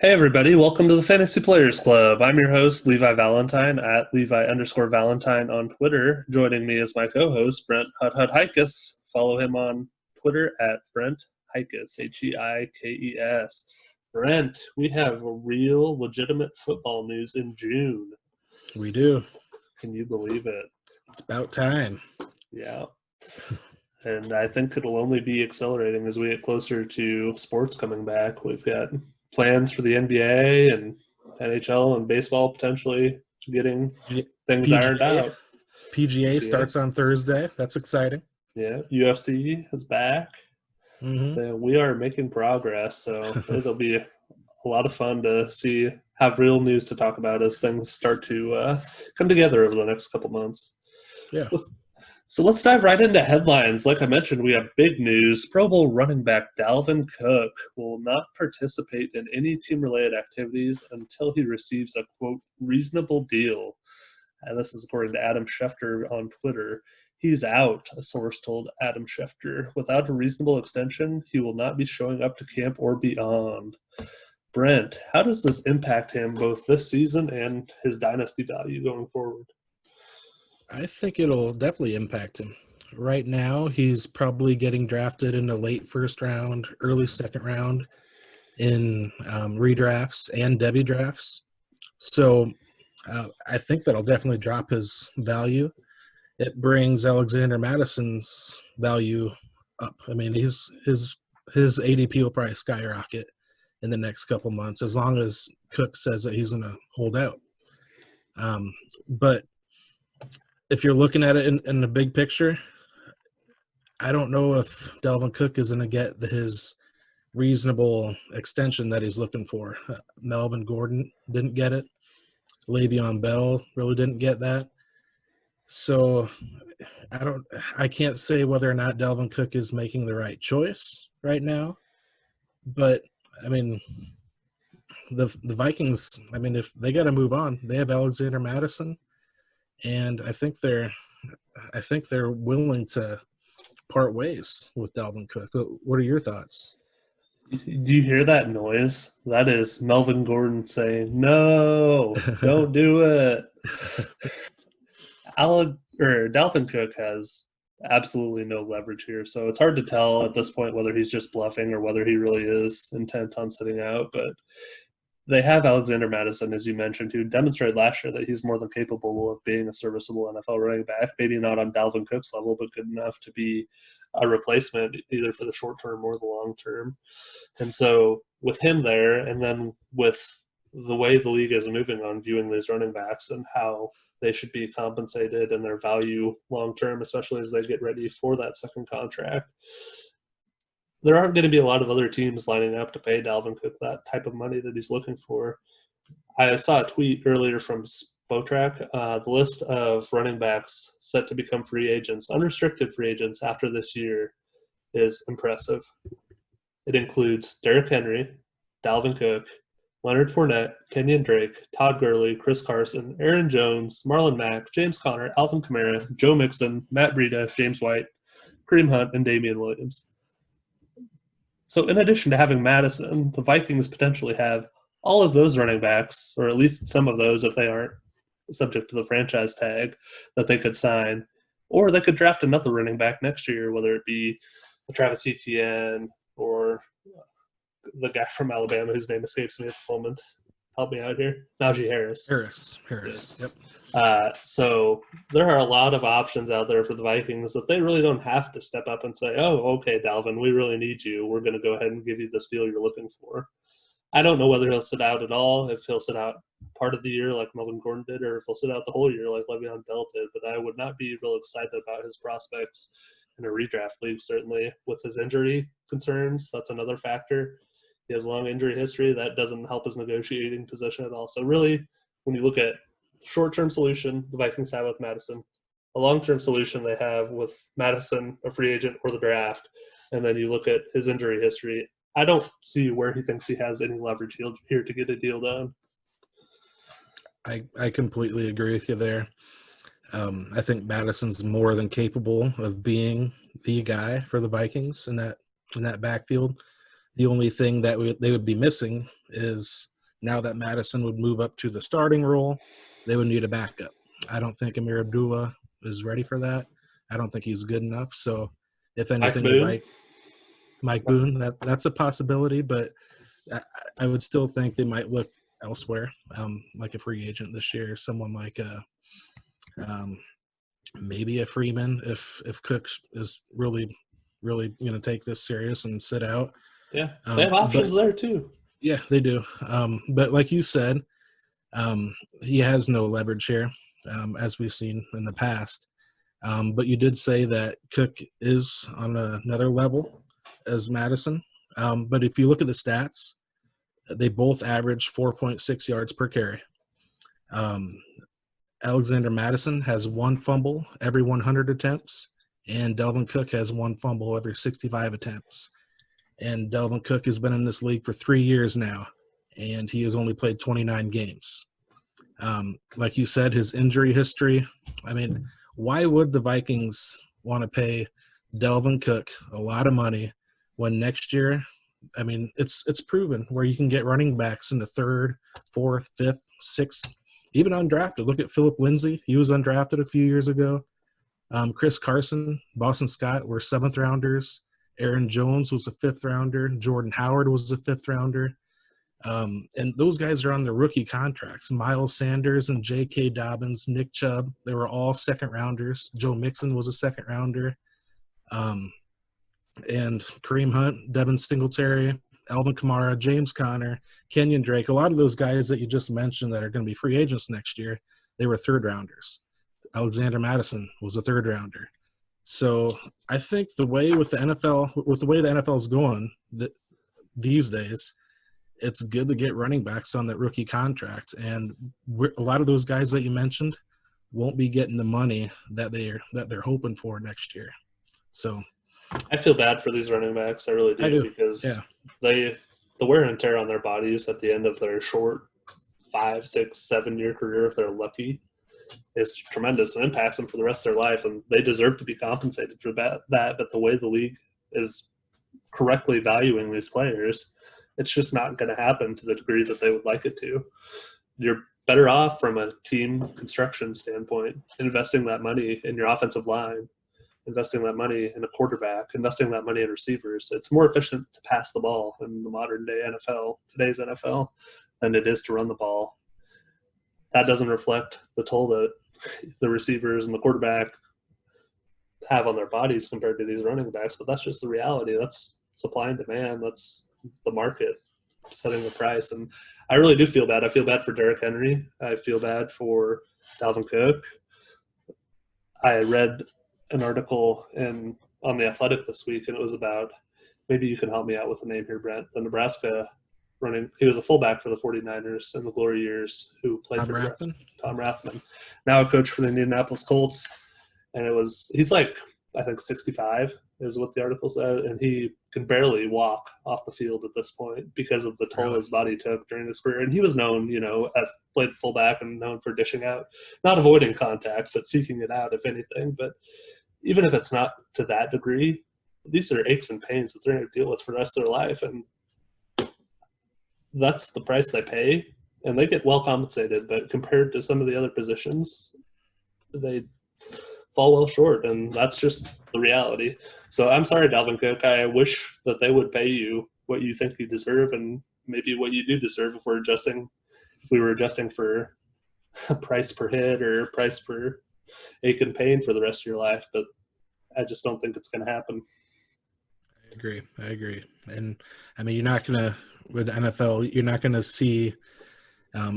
Hey everybody, welcome to the Fantasy Players Club. I'm your host, Levi Valentine, at Levi_Valentine on Twitter. Joining me is my co-host, Brent Hudhudhikes. Follow him on Twitter at Brent Hikes, Heikes. Brent, we have real legitimate football news in June. We do. Can you believe it? It's about time. Yeah. And I think it'll only be accelerating as we get closer to sports coming back. We've got plans for the NBA and NHL and baseball potentially getting things ironed out. PGA starts on Thursday. That's exciting. Yeah, UFC is back. We are making progress, so it'll be a lot of fun to have real news to talk about as things start to come together over the next couple months. Yeah. So let's dive right into headlines. Like I mentioned, we have big news. Pro Bowl running back Dalvin Cook will not participate in any team-related activities until he receives a, quote, reasonable deal. And this is according to Adam Schefter on Twitter. He's out, a source told Adam Schefter. Without a reasonable extension, he will not be showing up to camp or beyond. Brent, how does this impact him both this season and his dynasty value going forward? I think it'll definitely impact him. Right now, he's probably getting drafted in the late first round, early second round in redrafts and devy drafts. So I think that'll definitely drop his value. It brings Alexander Madison's value up. I mean, his ADP will probably skyrocket in the next couple months as long as Cook says that he's going to hold out. But if you're looking at it in the big picture, I don't know if Dalvin Cook is going to get his reasonable extension that he's looking for. Melvin Gordon didn't get it. Le'Veon Bell really didn't get that. So I can't say whether or not Dalvin Cook is making the right choice right now. But I mean, the Vikings, I mean, if they got to move on, they have Alexander Madison. And I think they're willing to part ways with Dalvin Cook. What are your thoughts? Do you hear that noise? That is Melvin Gordon saying, "No, don't do it." Dalvin Cook has absolutely no leverage here, so it's hard to tell at this point whether he's just bluffing or whether he really is intent on sitting out. But they have Alexander Madison, as you mentioned, who demonstrated last year that he's more than capable of being a serviceable NFL running back, maybe not on Dalvin Cook's level, but good enough to be a replacement either for the short term or the long term. And so with him there, and then with the way the league is moving on viewing these running backs and how they should be compensated and their value long term, especially as they get ready for that second contract, there aren't going to be a lot of other teams lining up to pay Dalvin Cook that type of money that he's looking for. I saw a tweet earlier from Spotrac. The list of running backs set to become free agents, unrestricted free agents after this year, is impressive. It includes Derrick Henry, Dalvin Cook, Leonard Fournette, Kenyon Drake, Todd Gurley, Chris Carson, Aaron Jones, Marlon Mack, James Conner, Alvin Kamara, Joe Mixon, Matt Breida, James White, Kareem Hunt, and Damian Williams. So in addition to having Madison, the Vikings potentially have all of those running backs, or at least some of those if they aren't subject to the franchise tag, that they could sign. Or they could draft another running back next year, whether it be Travis Etienne or the guy from Alabama whose name escapes me at the moment. Help me out here. Najee Harris. Harris. Yes. Yep. So there are a lot of options out there for the Vikings that they really don't have to step up and say, "Oh, okay, Dalvin, we really need you. We're going to go ahead and give you this deal you're looking for." I don't know whether he'll sit out at all, if he'll sit out part of the year like Melvin Gordon did, or if he'll sit out the whole year like Le'Veon Bell did. But I would not be real excited about his prospects in a redraft league, certainly. With his injury concerns, that's another factor. He has long injury history. That doesn't help his negotiating position at all. So really, when you look at short-term solution the Vikings have with Madison, a long-term solution they have with Madison, a free agent, or the draft, and then you look at his injury history, I don't see where he thinks he has any leverage here to get a deal done. I completely agree with you there. I think Madison's more than capable of being the guy for the Vikings in that backfield. The only thing that they would be missing is Now that Madison would move up to the starting role, they would need a backup. I don't think Amir Abdullah is ready for that. I don't think he's good enough. So, if Mike anything, Boone. Mike Boone, that's a possibility, but I would still think they might look elsewhere, like a free agent this year, someone like maybe a Freeman if Cook is really going to take this serious and sit out. Yeah, they have options there too. Yeah, they do. But like you said, he has no leverage here, as we've seen in the past. But you did say that Cook is on another level as Madison. But if you look at the stats, they both average 4.6 yards per carry. Alexander Madison has one fumble every 100 attempts, and Dalvin Cook has one fumble every 65 attempts. And Dalvin Cook has been in this league for 3 years now, and he has only played 29 games. Like you said, his injury history, I mean, why would the Vikings want to pay Dalvin Cook a lot of money when next year, I mean, it's proven where you can get running backs in the 3rd, 4th, 5th, 6th, even undrafted. Look at Philip Lindsay. He was undrafted a few years ago. Chris Carson, Boston Scott were 7th rounders. Aaron Jones was a 5th rounder. Jordan Howard was a 5th rounder. And those guys are on their rookie contracts. Miles Sanders and J.K. Dobbins, Nick Chubb, they were all 2nd rounders. Joe Mixon was a 2nd rounder. And Kareem Hunt, Devin Singletary, Alvin Kamara, James Conner, Kenyon Drake, a lot of those guys that you just mentioned that are going to be free agents next year, they were 3rd rounders. Alexander Madison was a 3rd rounder. So I think the way the NFL is going these days, it's good to get running backs on that rookie contract. And a lot of those guys that you mentioned won't be getting the money that they're hoping for next year. So I feel bad for these running backs. I really do, because the wear and tear on their bodies at the end of their short 5, 6, 7 year career, if they're lucky, is tremendous and impacts them for the rest of their life. And they deserve to be compensated for that. But the way the league is correctly valuing these players, it's just not going to happen to the degree that they would like it to. You're better off from a team construction standpoint, investing that money in your offensive line, investing that money in a quarterback, investing that money in receivers. It's more efficient to pass the ball in the modern day NFL, today's NFL, than it is to run the ball. That doesn't reflect the toll that the receivers and the quarterback have on their bodies compared to these running backs, but that's just the reality. That's supply and demand. That's the market setting the price. And I really do feel bad. I feel bad for Derrick Henry. I feel bad for Dalvin Cook. I read an article on The Athletic this week, and it was about, maybe you can help me out with the name here, Brent, the Nebraska he was a fullback for the 49ers in the glory years, who played for Tom Rathman, now a coach for the Indianapolis Colts. And he's like, I think 65 is what the article said, and he can barely walk off the field at this point because of the toll his body took during his career. And he was known, as played fullback and known for dishing out, not avoiding contact, but seeking it out, if anything. But even if it's not to that degree, these are aches and pains that they're going to deal with for the rest of their life. And that's the price they pay, and they get well compensated. But compared to some of the other positions, they fall well short, and that's just the reality. So I'm sorry, Dalvin Cook. I wish that they would pay you what you think you deserve, and maybe what you do deserve if we were adjusting for price per hit or price per ache and pain for the rest of your life. But I just don't think it's going to happen. I agree. And I mean, you're not going to, with NFL, you're not going to see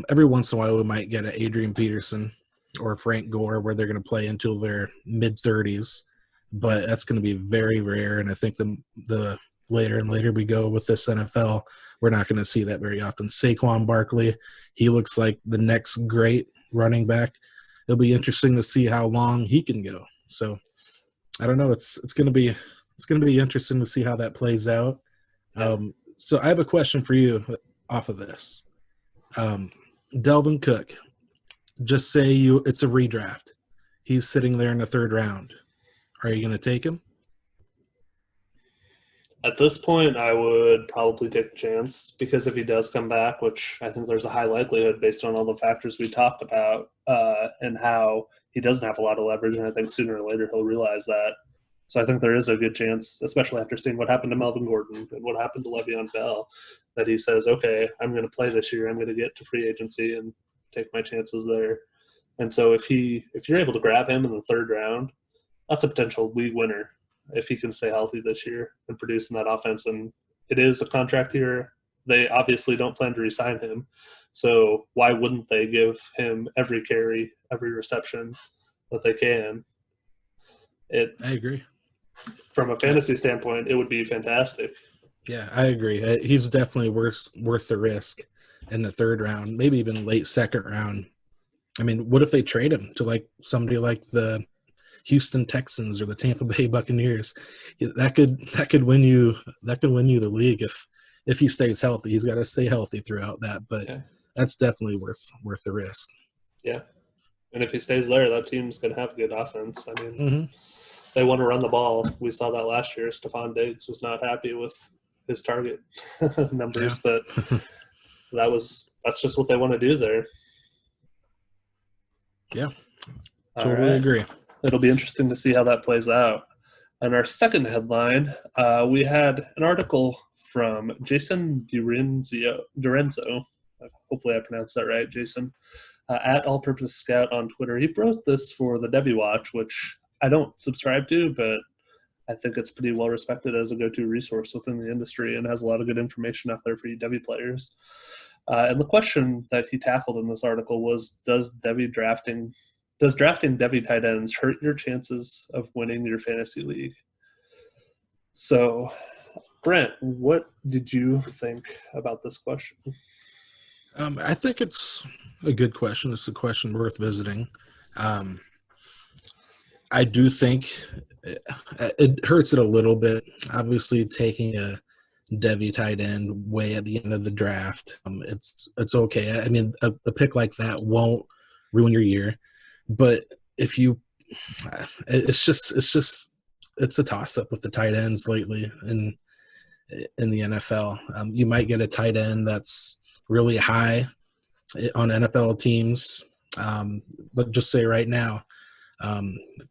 every once in a while we might get an Adrian Peterson or Frank Gore where they're going to play until their mid-30s, but that's going to be very rare. And I think the later and later we go with this NFL, we're not going to see that very often. Saquon Barkley, he looks like the next great running back. It'll be interesting to see how long he can go. So I don't know. It's going to be interesting to see how that plays out. So I have a question for you off of this. Dalvin Cook, just say it's a redraft. He's sitting there in the 3rd round. Are you going to take him? At this point, I would probably take a chance because if he does come back, which I think there's a high likelihood based on all the factors we talked about, and how he doesn't have a lot of leverage, and I think sooner or later he'll realize that. So I think there is a good chance, especially after seeing what happened to Melvin Gordon and what happened to Le'Veon Bell, that he says, okay, I'm going to play this year. I'm going to get to free agency and take my chances there. And so if you're able to grab him in the third round, that's a potential league winner if he can stay healthy this year and produce in that offense. And it is a contract year. They obviously don't plan to resign him. So why wouldn't they give him every carry, every reception that they can? I agree. From a fantasy standpoint, it would be fantastic. Yeah, I agree. He's definitely worth the risk in the third round, maybe even late second round. I mean, what if they trade him to like somebody like the Houston Texans or the Tampa Bay Buccaneers? That could win you the league if he stays healthy. He's got to stay healthy throughout that, but Yeah. that's definitely worth the risk. Yeah. And if he stays there, that team's going to have a good offense. I mean, they want to run the ball. We saw that last year. Stephon Diggs was not happy with his target numbers, but that's just what they want to do there. Yeah, totally agree. It'll be interesting to see how that plays out. And our second headline, we had an article from Jason Dorenzo. Hopefully I pronounced that right, Jason, at All Purpose Scout on Twitter. He wrote this for the Devy Watch, which I don't subscribe to, but I think it's pretty well respected as a go-to resource within the industry and has a lot of good information out there for you Devy players. And the question that he tackled in this article was, does drafting Devy tight ends hurt your chances of winning your fantasy league? So, Brent, what did you think about this question? I think it's a good question. It's a question worth visiting. I do think it hurts it a little bit. Obviously, taking a Devy tight end way at the end of the draft, it's okay. I mean, a pick like that won't ruin your year, but if you, it's a toss up with the tight ends lately in the NFL. You might get a tight end that's really high on NFL teams. But just say right now,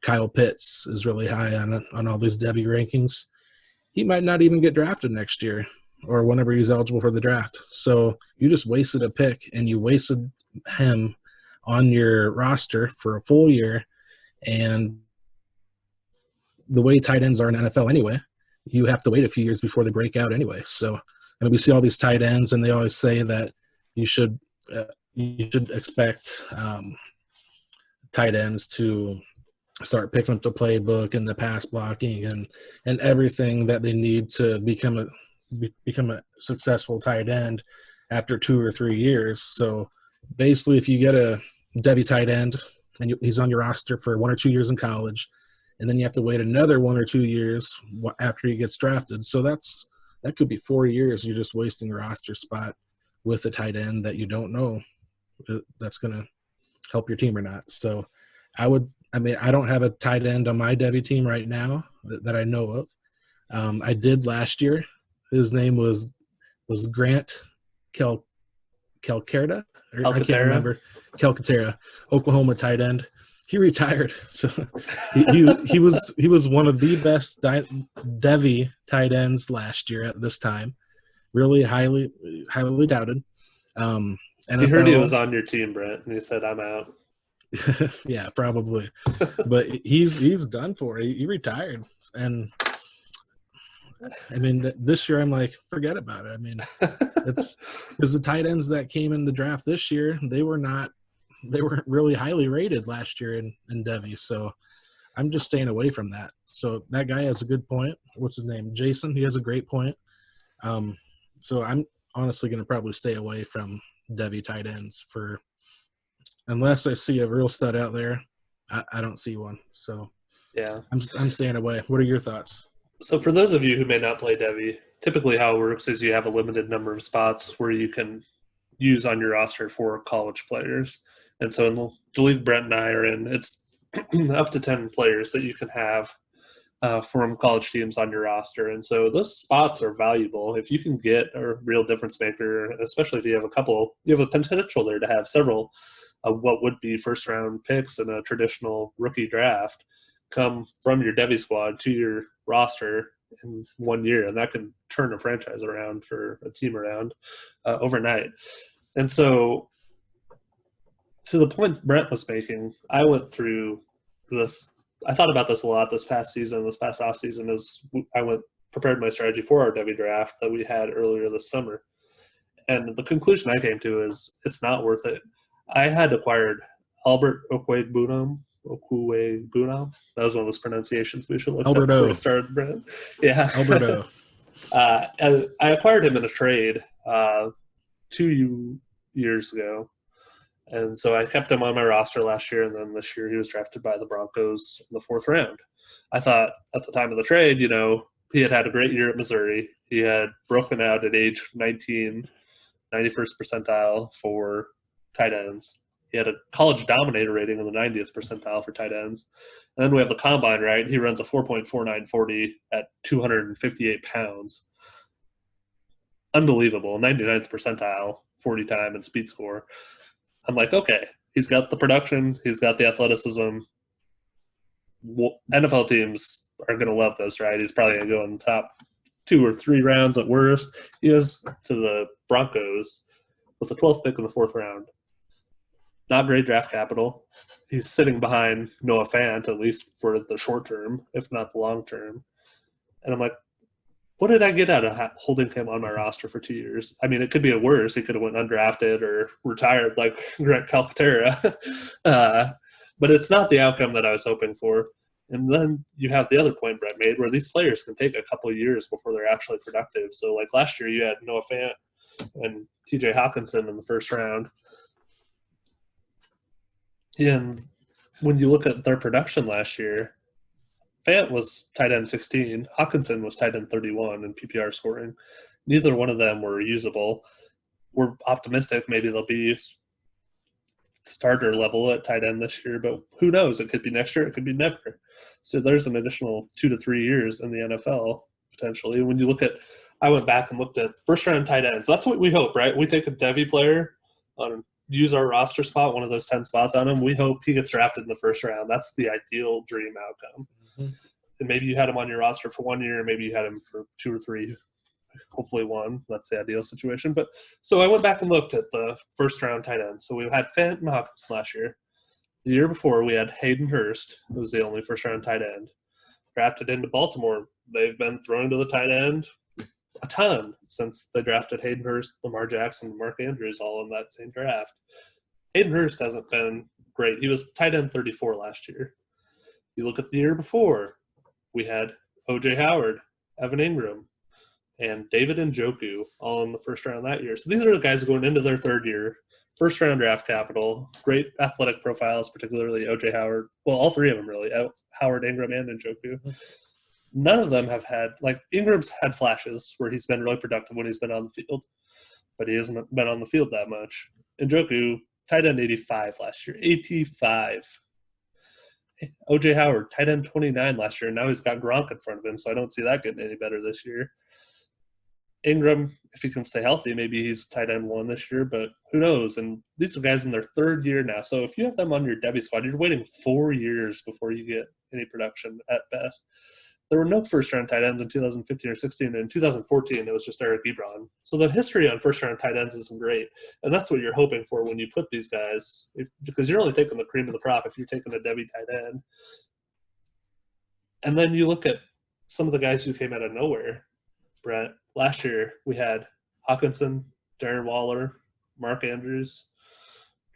Kyle Pitts is really high on all these Devy rankings. He might not even get drafted next year or whenever he's eligible for the draft. So you just wasted a pick, and you wasted him on your roster for a full year. And the way tight ends are in the NFL anyway, you have to wait a few years before they break out anyway. So, and we see all these tight ends, and they always say that you should expect tight ends to start picking up the playbook and the pass blocking and everything that they need to become a successful tight end after 2 or 3 years. So basically, if you get a Devy tight end and he's on your roster for 1 or 2 years in college, and then you have to wait another 1 or 2 years after he gets drafted. So that could be 4 years you're just wasting a roster spot with a tight end that you don't know that's going to help your team or not. So I don't have a tight end on my Devy team right now that I know of. I did last year. His name was Grant Calcaterra. I can't remember. Calcaterra, Oklahoma tight end. He retired. So he was one of the best Devy tight ends last year at this time. Really highly doubted. NFL, he heard he was on your team, Brent, and he said, "I'm out." Yeah, probably. But he's done for. He retired, and I mean, this year I'm like, forget about it. I mean, it's because the tight ends that came in the draft this year, they weren't really highly rated last year in Devy. So I'm just staying away from that. So that guy has a good point. What's his name? Jason. He has a great point. So I'm honestly going to probably stay away from Devy tight ends unless I see a real stud out there. I don't see one. So yeah, I'm staying away. What are your thoughts? So for those of you who may not play Devy, typically how it works is you have a limited number of spots where you can use on your roster for college players. And so in the league Brent and I are in, it's up to 10 players that you can have from college teams on your roster. And so those spots are valuable. If you can get a real difference maker, especially if you have a potential there to have several of what would be first round picks in a traditional rookie draft come from your devy squad to your roster in 1 year. And that can turn a franchise around for a team around overnight. And so to the point Brent was making, I went through this. I thought about this a lot this past off season, as I prepared my strategy for our devy draft that we had earlier this summer. And the conclusion I came to is it's not worth it. I had acquired Albert Okwuegbunam. That was one of those pronunciations we should look up before we started, Brent. Yeah. Alberto. I acquired him in a trade 2 years ago. And so I kept him on my roster last year, and then this year he was drafted by the Broncos in the 4th round. I thought at the time of the trade, he had a great year at Missouri. He had broken out at age 19, 91st percentile for tight ends. He had a college dominator rating in the 90th percentile for tight ends. And then we have the combine, right? He runs a 4.4940 at 258 pounds. Unbelievable. 99th percentile, 40 time and speed score. I'm like, okay, he's got the production, he's got the athleticism. NFL teams are going to love this, right? He's probably going to go in the top 2 or 3 rounds at worst. He goes to the Broncos with the 12th pick in the 4th round. Not great draft capital. He's sitting behind Noah Fant, at least for the short term, if not the long term. And I'm like, what did I get out of holding him on my roster for 2 years? I mean, it could be a worse. He could have went undrafted or retired like Grant Calcaterra. But it's not the outcome that I was hoping for. And then you have the other point Brett made where these players can take a couple of years before they're actually productive. So like last year you had Noah Fant and TJ Hawkinson in the 1st round. And when you look at their production last year, Fant was tight end 16. Hawkinson was tight end 31 in PPR scoring. Neither one of them were usable. We're optimistic maybe they'll be starter level at tight end this year, but who knows? It could be next year. It could be never. So there's an additional 2 to 3 years in the NFL potentially. When you look at, I went back and looked at 1st round tight ends. That's what we hope, right? We take a devy player on use our roster spot, one of those 10 spots on him. We hope he gets drafted in the 1st round. That's the ideal dream outcome. Mm-hmm. And maybe you had him on your roster for 1 year, maybe you had him for 2 or 3, hopefully 1. That's the ideal situation. But so I went back and looked at the 1st round tight end. So we had Fant and Hawkinson last year. The year before, we had Hayden Hurst, who was the only 1st round tight end. Drafted into Baltimore. They've been throwing to the tight end a ton since they drafted Hayden Hurst, Lamar Jackson, and Mark Andrews all in that same draft. Hayden Hurst hasn't been great. He was tight end 34 last year. You look at the year before, we had O.J. Howard, Evan Ingram, and David Njoku all in the 1st round that year. So these are the guys going into their 3rd year, 1st round draft capital, great athletic profiles, particularly O.J. Howard. Well, all 3 of them really, Howard, Ingram, and Njoku. None of them have had, like Ingram's had flashes where he's been really productive when he's been on the field, but he hasn't been on the field that much. Njoku, tight end 85 last year, 85. O.J. Howard, tight end 29 last year, and now he's got Gronk in front of him, so I don't see that getting any better this year. Ingram, if he can stay healthy, maybe he's tight end 1 this year, but who knows? And these are guys in their 3rd year now, so if you have them on your devy squad, you're waiting 4 years before you get any production at best. There were no 1st round tight ends in 2015 or 16, and in 2014 it was just Eric Ebron. So the history on 1st round tight ends isn't great, and that's what you're hoping for when you put these guys, because you're only taking the cream of the crop if you're taking a devy tight end. And then you look at some of the guys who came out of nowhere. Brett, last year we had Hawkinson, Darren Waller, Mark Andrews,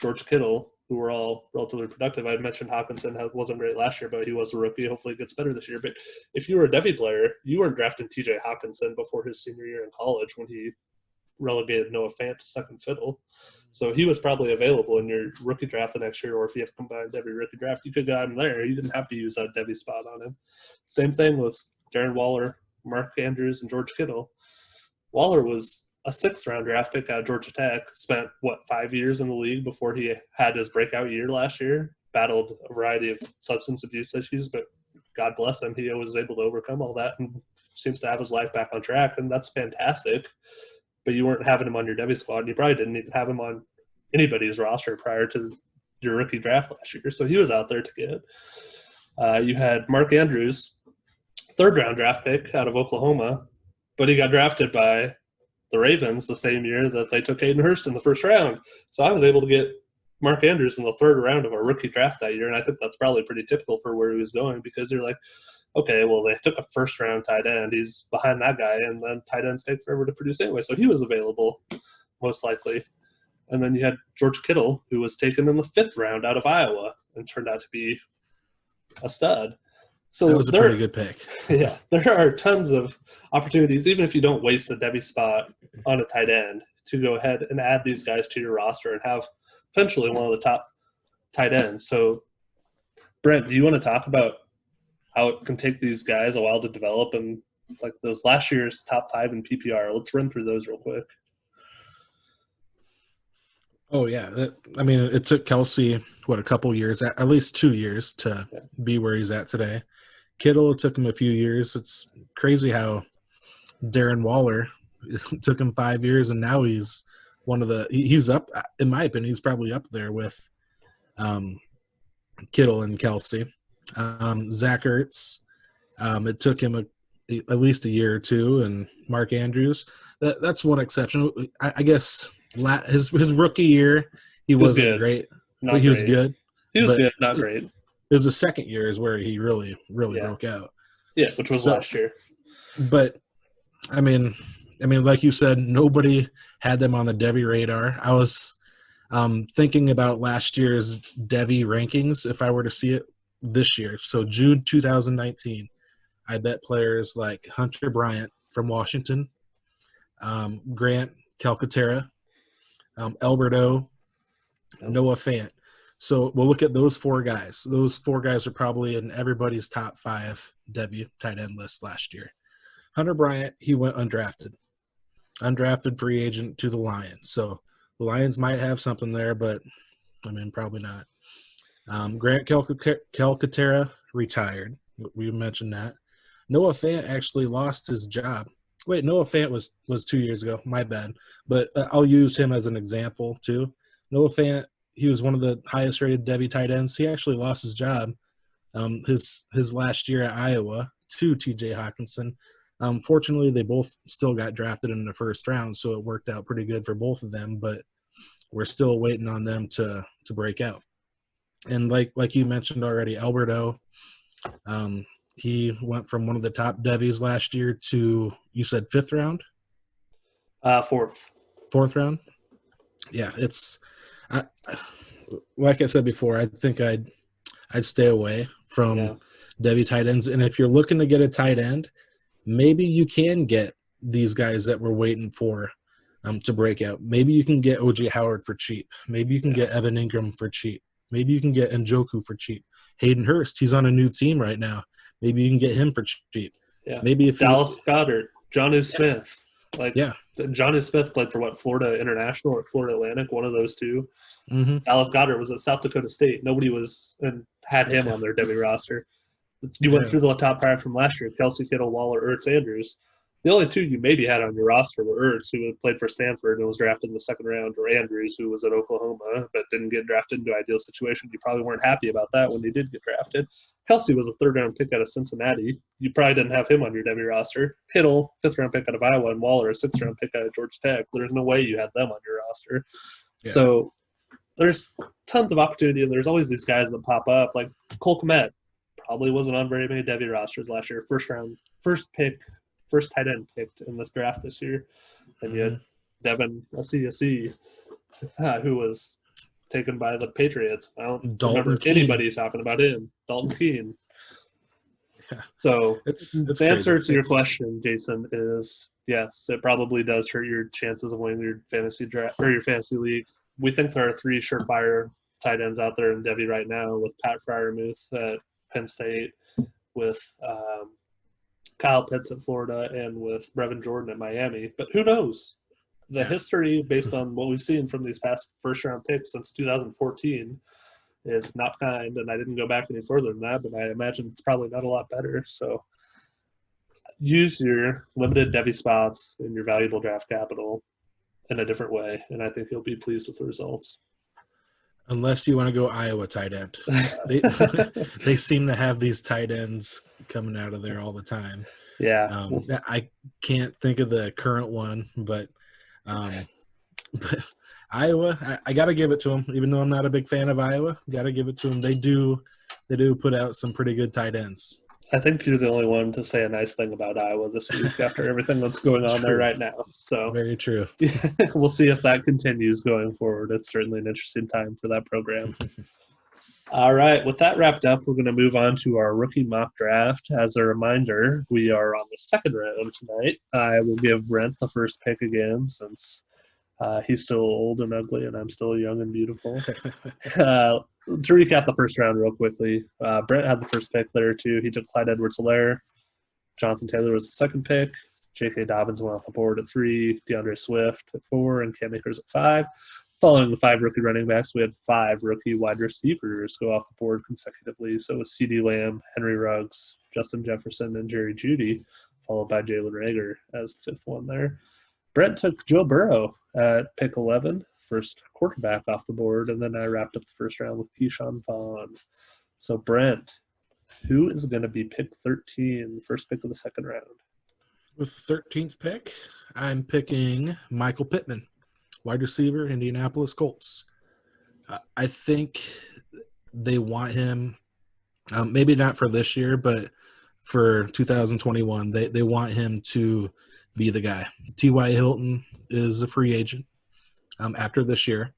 George Kittle, who were all relatively productive. I mentioned Hawkinson wasn't great last year, but he was a rookie. Hopefully it gets better this year. But if you were a devy player, you weren't drafting TJ Hawkinson before his senior year in college when he relegated Noah Fant to 2nd fiddle. So he was probably available in your rookie draft the next year, or if you have combined every rookie draft, you could get him there. You didn't have to use a devy spot on him. Same thing with Darren Waller, Mark Andrews, and George Kittle. Waller was a 6th round draft pick out of Georgia Tech, spent, 5 years in the league before he had his breakout year last year, battled a variety of substance abuse issues, but God bless him, he was able to overcome all that and seems to have his life back on track, and that's fantastic. But you weren't having him on your devy squad, and you probably didn't even have him on anybody's roster prior to your rookie draft last year. So he was out there to get. You had Mark Andrews, third-round draft pick out of Oklahoma, but he got drafted by the Ravens the same year that they took Hayden Hurst in the first round. So I was able to get Mark Andrews in the third round of a rookie draft that year, and I think that's probably pretty typical for where he was going, because you're like, okay, well, they took a first-round tight end. He's behind that guy, and then tight ends take forever to produce anyway. So he was available, most likely. And then you had George Kittle, who was taken in the fifth round out of Iowa and turned out to be a stud. So that was a pretty good pick. Yeah, there are tons of opportunities, even if you don't waste the devy spot on a tight end, to go ahead and add these guys to your roster and have potentially one of the top tight ends. So, Brent, do you want to talk about how it can take these guys a while to develop, and like those last year's top 5 in PPR? Let's run through those real quick. Oh, yeah. It took Kelsey, a couple years, at least 2 years to be where he's at today. Kittle, it took him a few years. It's crazy how Darren Waller, it took him 5 years, and now he's he's up, in my opinion, he's probably up there with Kittle and Kelsey. Zach Ertz, it took him at least a year or two, and Mark Andrews. That's one exception. I guess his rookie year, he wasn't great. But he was good. He was good, not great. It was the second year is where he really broke out. Yeah, which was last year. But I mean, like you said, nobody had them on the devy radar. I was thinking about last year's devy rankings if I were to see it this year. So June 2019, I bet players like Hunter Bryant from Washington, Grant Calcaterra, Alberto, Noah Fant. So we'll look at those 4 guys. Those 4 guys are probably in everybody's top 5 devy tight end list last year. Hunter Bryant, he went undrafted free agent to the Lions. So the Lions might have something there, but probably not. Grant Calcaterra retired. We mentioned that. Noah Fant actually lost his job. Wait, Noah Fant was 2 years ago. My bad. But I'll use him as an example too. Noah Fant, he was one of the highest rated devy tight ends. He actually lost his job his last year at Iowa to TJ Hawkinson. Fortunately, they both still got drafted in the first round, so it worked out pretty good for both of them, but we're still waiting on them to break out. And like you mentioned already, Alberto, he went from one of the top devies last year to, you said 5th round? 4th. 4th round? Yeah, like I said before, I think I'd stay away from devy tight ends. And if you're looking to get a tight end, maybe you can get these guys that we're waiting for to break out. Maybe you can get O.J. Howard for cheap. Maybe you can get Evan Ingram for cheap. Maybe you can get Njoku for cheap. Hayden Hurst, he's on a new team right now. Maybe you can get him for cheap. Yeah. Maybe if Dallas Goedert, Jonnu Smith. Yeah. Jonnu Smith played for Florida International or Florida Atlantic, one of those two. Mm-hmm. Dallas Goedert was at South Dakota State. Nobody had him on their devy roster. You went through the top 5 from last year: Kelsey, Kittle, Waller, Ertz, Andrews. The only 2 you maybe had on your roster were Ertz, who had played for Stanford and was drafted in the 2nd round, or Andrews, who was at Oklahoma but didn't get drafted into ideal situation. You probably weren't happy about that when he did get drafted. Kelsey was a 3rd-round pick out of Cincinnati. You probably didn't have him on your devy roster. Kittle, 5th-round pick out of Iowa, and Waller, a 6th-round pick out of Georgia Tech. There's no way you had them on your roster. Yeah. So there's tons of opportunity, and there's always these guys that pop up. Like Cole Kmet probably wasn't on very many devy rosters last year. First tight end picked in this draft this year. And you had Devin Asiasi, who was taken by the Patriots. I don't remember anybody talking about him. Dalton Keene. Yeah. So the answer to your question, Jason, is yes, it probably does hurt your chances of winning your fantasy draft or your fantasy league. We think there are 3 surefire tight ends out there in devy right now, with Pat Freiermuth at Penn State, with Kyle Pitts at Florida, and with Brevin Jordan at Miami. But who knows? The history, based on what we've seen from these past first-round picks since 2014, is not kind, and I didn't go back any further than that, but I imagine it's probably not a lot better. So use your limited devy spots and your valuable draft capital in a different way, and I think you'll be pleased with the results. Unless you want to go Iowa tight end. They, they seem to have these tight ends coming out of there all the time. Yeah. I can't think of the current one, but Iowa, I got to give it to them. Even though I'm not a big fan of Iowa, got to give it to them. They do put out some pretty good tight ends. I think you're the only one to say a nice thing about Iowa this week after everything that's going on there right now. So very true. We'll see if that continues going forward. It's certainly an interesting time for that program. All right. With that wrapped up, we're going to move on to our rookie mock draft. As a reminder, we are on the second round tonight. I will give Brent the first pick again since he's still old and ugly and I'm still young and beautiful. To recap the first round real quickly, Brent had the first pick there too. He took Clyde Edwards-Helaire. Jonathan Taylor was the second pick. J.K. Dobbins went off the board at 3, DeAndre Swift at 4, and Cam Akers at 5. Following the 5 rookie running backs, we had 5 rookie wide receivers go off the board consecutively. So it was CeeDee Lamb, Henry Ruggs, Justin Jefferson, and Jerry Jeudy, followed by Jalen Reagor as the 5th one there. Brent took Joe Burrow at pick 11, first quarterback off the board, and then I wrapped up the first round with Keyshawn Vaughn. So Brent, who is going to be pick 13, the first pick of the second round? With 13th pick, I'm picking Michael Pittman, wide receiver, Indianapolis Colts. I think they want him, maybe not for this year, but for 2021, they want him to be the guy. T.Y. Hilton is a free agent after this year.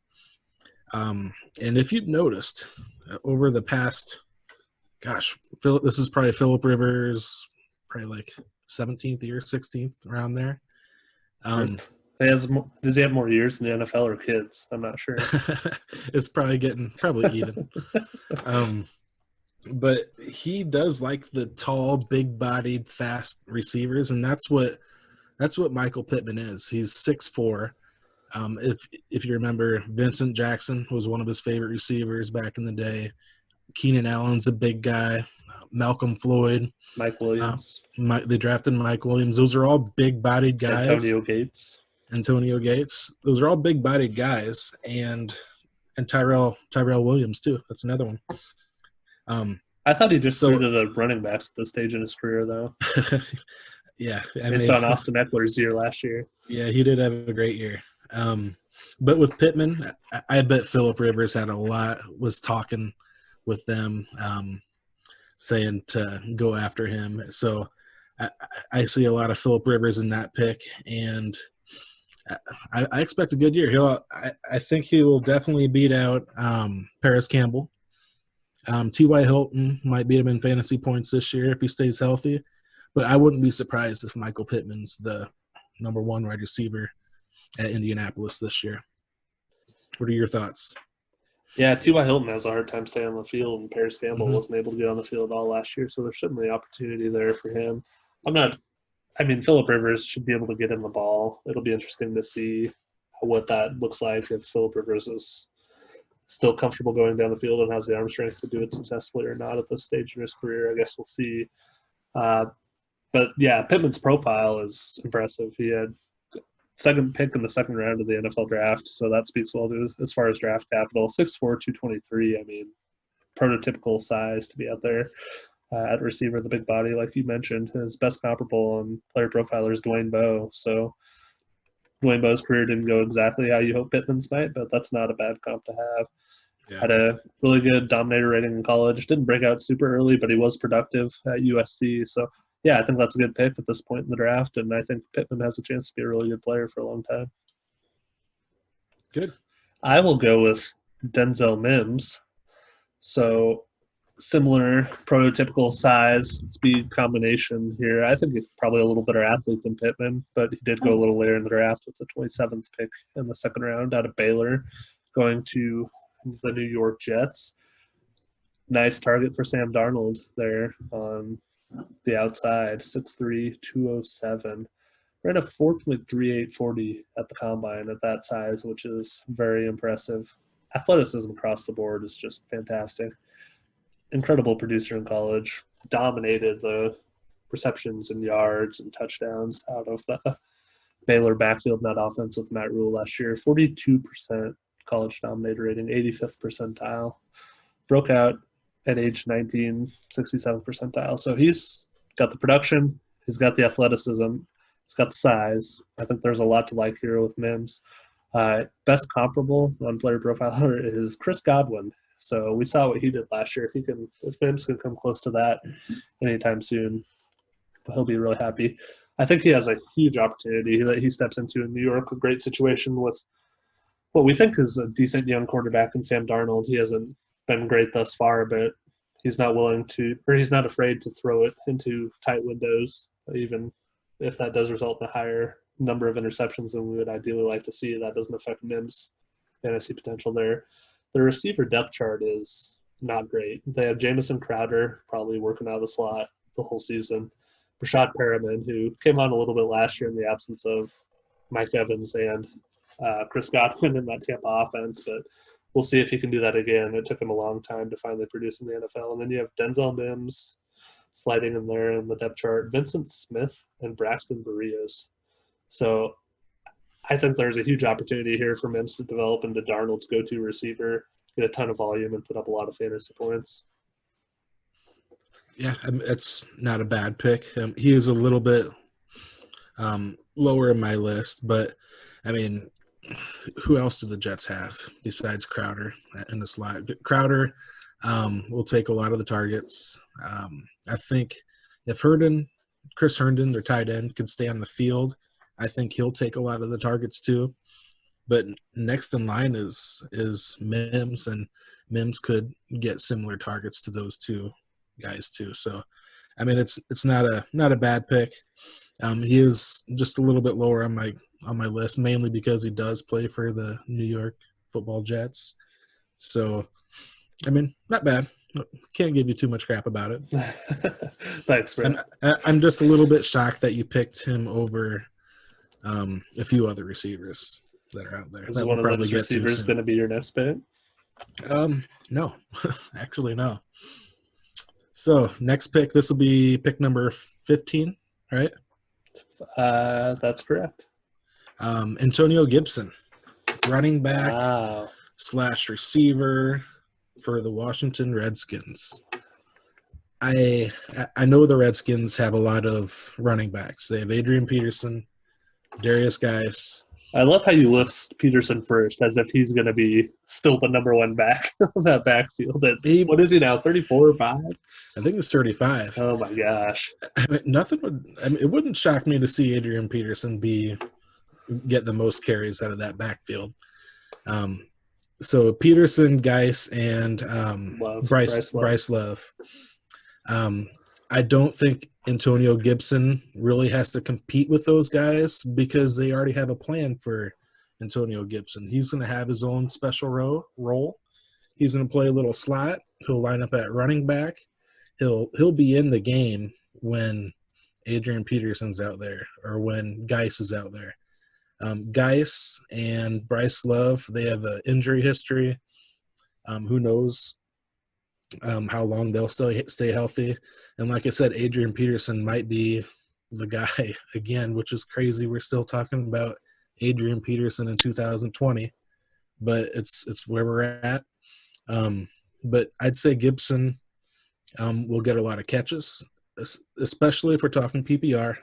And if you've noticed, over the past, this is probably Phillip Rivers, probably like 17th year, 16th, around there. Does he have more years in the NFL or kids? I'm not sure. It's probably even. But he does like the tall, big-bodied, fast receivers, and that's what Michael Pittman is. He's 6'4". If you remember, Vincent Jackson was one of his favorite receivers back in the day. Keenan Allen's a big guy. Malcolm Floyd. Mike Williams. They drafted Mike Williams. Those are all big-bodied guys. Antonio Gates. Those are all big-bodied guys, and Tyrell Williams too. That's another one. I thought he just threw to the running backs at this stage in his career, though. Yeah, based on Austin Eckler's year last year. Yeah, he did have a great year. But with Pittman, I bet Phillip Rivers was talking with them, saying to go after him. So I see a lot of Phillip Rivers in that pick, and I expect a good year. I think he will definitely beat out Paris Campbell. T.Y. Hilton might beat him in fantasy points this year if he stays healthy, but I wouldn't be surprised if Michael Pittman's the number 1 wide receiver at Indianapolis this year. What are your thoughts? Yeah, T.Y. Hilton has a hard time staying on the field, and Paris Campbell wasn't able to get on the field all last year, so there's certainly opportunity there for him. Phillip Rivers should be able to get him the ball. It'll be interesting to see what that looks like if Phillip Rivers is still comfortable going down the field and has the arm strength to do it successfully or not at this stage in his career. I guess we'll see. But yeah, Pittman's profile is impressive. He had second pick in the second round of the NFL draft, so that speaks well to as far as draft capital. 6'4", 223. Prototypical size to be out there at receiver, the big body, like you mentioned. His best comparable on Player Profiler is Dwayne Bowe. So Dwayne Bowe's career didn't go exactly how you hope Pittman's might, but that's not a bad comp to have. Yeah. Had a really good dominator rating in college. Didn't break out super early, but he was productive at USC. So, yeah, I think that's a good pick at this point in the draft, and I think Pittman has a chance to be a really good player for a long time. Good. I will go with Denzel Mims. So, similar prototypical size, speed combination here. I think he's probably a little better athlete than Pittman, but he did go a little later in the draft with the 27th pick in the second round out of Baylor, going to the New York Jets. Nice target for Sam Darnold there on the outside, 6'3", 207. Ran a 4.3840 at the combine at that size, which is very impressive. athleticism across the board is just fantastic. Incredible producer in college. Dominated the receptions and yards and touchdowns out of the Baylor backfield in that offense with Matt Rule last year. 42% college dominator rating, 85th percentile. Broke out at age 19, 67th percentile. So he's got the production, he's got the athleticism, he's got the size. I think there's a lot to like here with Mims. Best comparable on Player Profiler is Chris Godwin. So we saw what he did last year. If Mims can come close to that anytime soon, he'll be really happy. I think he has a huge opportunity that he steps into in New York. A great situation with what we think is a decent young quarterback in Sam Darnold. He hasn't been great thus far, but he's not afraid to throw it into tight windows, even if that does result in a higher number of interceptions than we would ideally like to see. That doesn't affect Mims' fantasy potential there. The receiver depth chart is not great. They have Jamison Crowder probably working out of the slot the whole season. Rashad Perriman, who came on a little bit last year in the absence of Mike Evans and Chris Godwin in that Tampa offense, but we'll see if he can do that again. It took him a long time to finally produce in the NFL. And then you have Denzel Mims sliding in there in the depth chart, Vincent Smith, and Braxton Berrios. So I think there's a huge opportunity here for Mims to develop into Darnold's go-to receiver, get a ton of volume, and put up a lot of fantasy points. Yeah, it's not a bad pick. He is a little bit lower in my list, but, I mean, who else do the Jets have besides Crowder in the slot? Crowder will take a lot of the targets. I think if Chris Herndon, their tight end, could stay on the field, I think he'll take a lot of the targets too. But next in line is Mims, and Mims could get similar targets to those two guys too. So, I mean, it's not a bad pick. He is just a little bit lower on my list, mainly because he does play for the New York Football Jets. So, I mean, not bad. Can't give you too much crap about it. Thanks, man. I'm just a little bit shocked that you picked him over a few other receivers that are out there. Is one of those receivers going to be your next pick? No, actually no. So next pick, this will be pick number 15, right? That's correct. Antonio Gibson, running back / receiver for the Washington Redskins. I know the Redskins have a lot of running backs. They have Adrian Peterson, Darius Geis. I love how you list Peterson first, as if he's going to be still the number one back on that backfield. What is he now, 34 or 5? I think it's 35. Oh, my gosh. I mean, it wouldn't shock me to see Adrian Peterson get the most carries out of that backfield. So Peterson, Geis, and Bryce Love. I don't think Antonio Gibson really has to compete with those guys because they already have a plan for Antonio Gibson. He's going to have his own special role. He's going to play a little slot. He'll line up at running back. He'll be in the game when Adrian Peterson's out there or when Geis is out there. Geis and Bryce Love, they have an injury history. Who knows how long they'll stay healthy. And like I said, Adrian Peterson might be the guy again, which is crazy. We're still talking about Adrian Peterson in 2020, but it's where we're at. But I'd say Gibson will get a lot of catches, especially if we're talking PPR.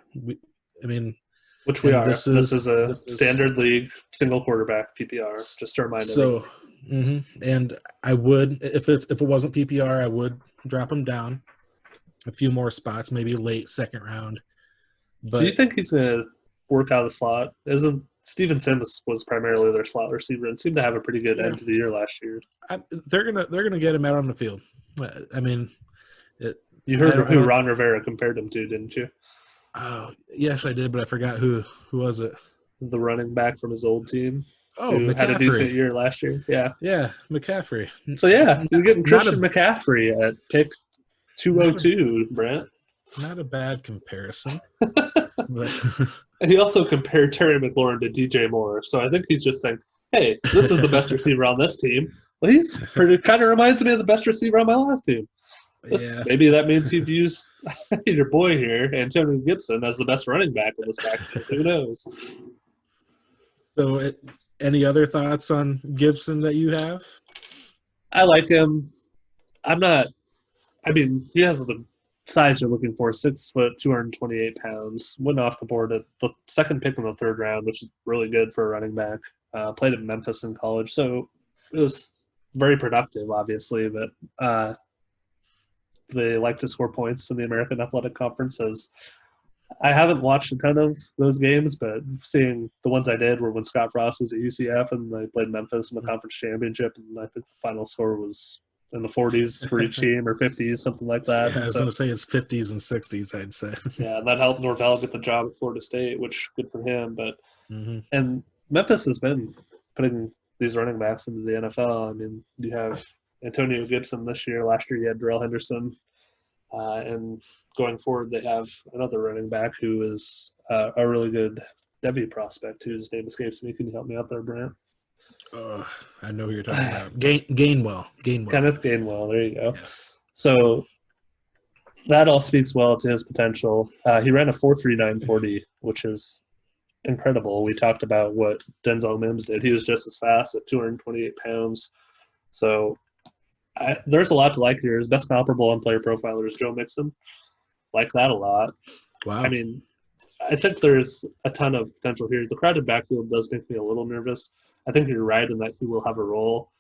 Which we are. This is a standard league single quarterback PPR, just to remind everyone. And I would, if it wasn't PPR, I would drop him down a few more spots, maybe late second round. But, so you think he's going to work out of the slot? Steven Sims was primarily their slot receiver and seemed to have a pretty good end to the year last year. They're gonna get him out on the field. I mean, you heard who Ron Rivera compared him to, didn't you? Oh, yes, I did, but I forgot who was it. The running back from his old team. Oh, who McCaffrey. Had a decent year last year. Yeah, McCaffrey. So, you're getting Christian McCaffrey at pick 202, Brent. Not a bad comparison. But and he also compared Terry McLaurin to DJ Moore. So I think he's just saying, hey, this is the best receiver on this team. Well, he's pretty kind of reminds me of the best receiver on my last team. Yeah. Maybe that means you've used your boy here, Antonio Gibson, as the best running back in this backfield. Who knows? So, any other thoughts on Gibson that you have? I like him. I'm not. I mean, he has the size you're looking for, 6 foot, 228 pounds. Went off the board at the second pick in the third round, which is really good for a running back. Played at Memphis in college, so it was very productive, obviously. But they like to score points in the American Athletic Conference. As I haven't watched a ton of those games, but seeing the ones I did were when Scott Frost was at UCF and they played Memphis in the conference championship, and I think the final score was in the 40s for each team or 50s, something like that. Yeah, I was going to say it's 50s and 60s, I'd say. Yeah, that helped Norvell get the job at Florida State, which good for him. But and Memphis has been putting these running backs into the NFL. I mean, you have Antonio Gibson this year. Last year you had Darrell Henderson. And going forward, they have another running back who is a really good devy prospect whose name escapes me. Can you help me out there, Brant? I know who you're talking about. Gainwell. Kenneth Gainwell. There you go. Yeah. So that all speaks well to his potential. He ran a 4.39 40, which is incredible. We talked about what Denzel Mims did. He was just as fast at 228 pounds. So there's a lot to like here. His best comparable on Player Profiler is Joe Mixon. Like that a lot. Wow. I mean, I think there's a ton of potential here. The crowded backfield does make me a little nervous. I think you're right in that he will have a role.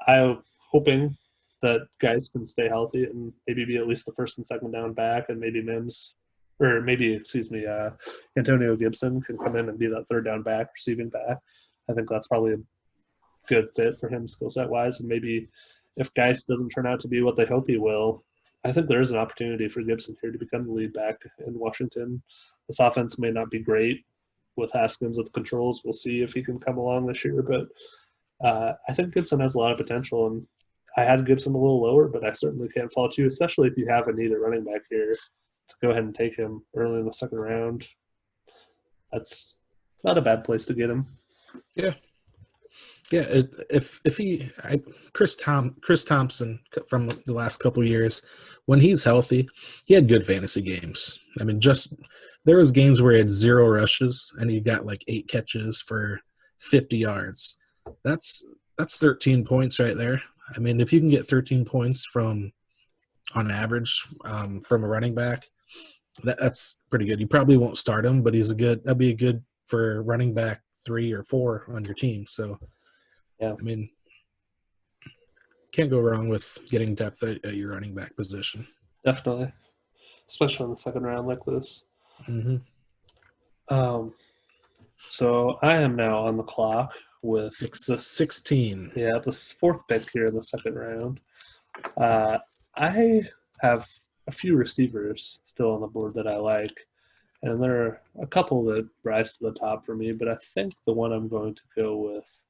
I'm hoping that guys can stay healthy and maybe be at least the first and second down back, and maybe Antonio Gibson can come in and be that third down back, receiving back. I think that's probably a good fit for him skill set wise. And maybe if Geist doesn't turn out to be what they hope he will, I think there is an opportunity for Gibson here to become the lead back in Washington. This offense may not be great with Haskins with the controls. We'll see if he can come along this year, but I think Gibson has a lot of potential, and I had Gibson a little lower, but I certainly can't fault you, especially if you have a need at running back here, to go ahead and take him early in the second round. That's not a bad place to get him. Yeah. Yeah, Chris Thompson from the last couple of years, when he's healthy, he had good fantasy games. I mean, there was games where he had 0 rushes and he got like 8 catches for 50 yards. That's 13 points right there. I mean, if you can get 13 points on average from a running back, that's pretty good. You probably won't start him, but that'd be a good for running back 3 or 4 on your team. So. Yeah, I mean, can't go wrong with getting depth at your running back position. Definitely, especially in the second round like this. Mm-hmm. So I am now on the clock with 16. Yeah, this fourth pick here in the second round. I have a few receivers still on the board that I like, and there are a couple that rise to the top for me, but I think the one I'm going to go with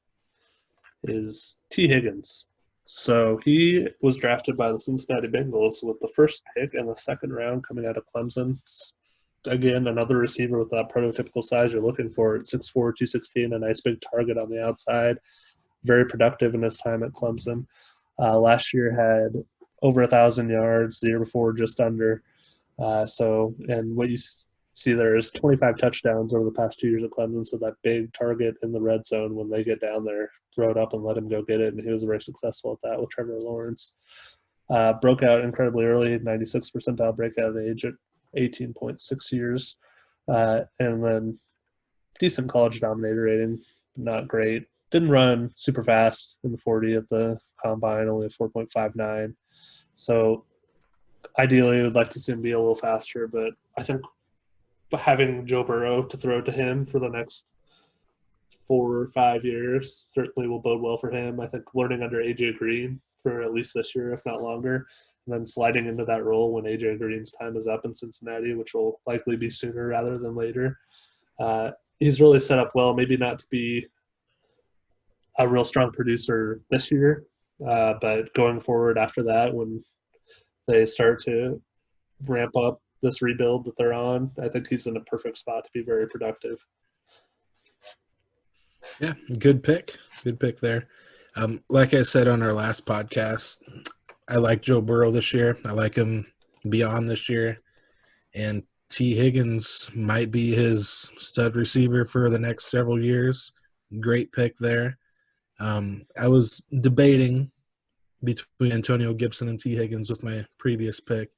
is T. Higgins. So he was drafted by the Cincinnati Bengals with the first pick in the second round coming out of Clemson. Again, another receiver with that prototypical size you're looking for at 6'4", 216, a nice big target on the outside. Very productive in his time at Clemson. Last year had over 1,000 yards. The year before, just under. And what you see there is 25 touchdowns over the past 2 years at Clemson. So that big target in the red zone when they get down there, throw it up and let him go get it. And he was very successful at that with Trevor Lawrence. Broke out incredibly early, 96 percentile breakout age at 18.6 years. And then decent college dominator rating, not great. Didn't run super fast in the 40 at the combine, only a 4.59. So ideally, I would like to see him be a little faster, but I think having Joe Burrow to throw to him for the next 4 or 5 years certainly will bode well for him. I think learning under A.J. Green for at least this year, if not longer, and then sliding into that role when A.J. Green's time is up in Cincinnati, which will likely be sooner rather than later. He's really set up well, maybe not to be a real strong producer this year, but going forward after that, when they start to ramp up this rebuild that they're on, I think he's in a perfect spot to be very productive. Yeah, good pick. Good pick there. Like I said on our last podcast, I like Joe Burrow this year. I like him beyond this year. And T. Higgins might be his stud receiver for the next several years. Great pick there. I was debating between Antonio Gibson and T. Higgins with my previous pick.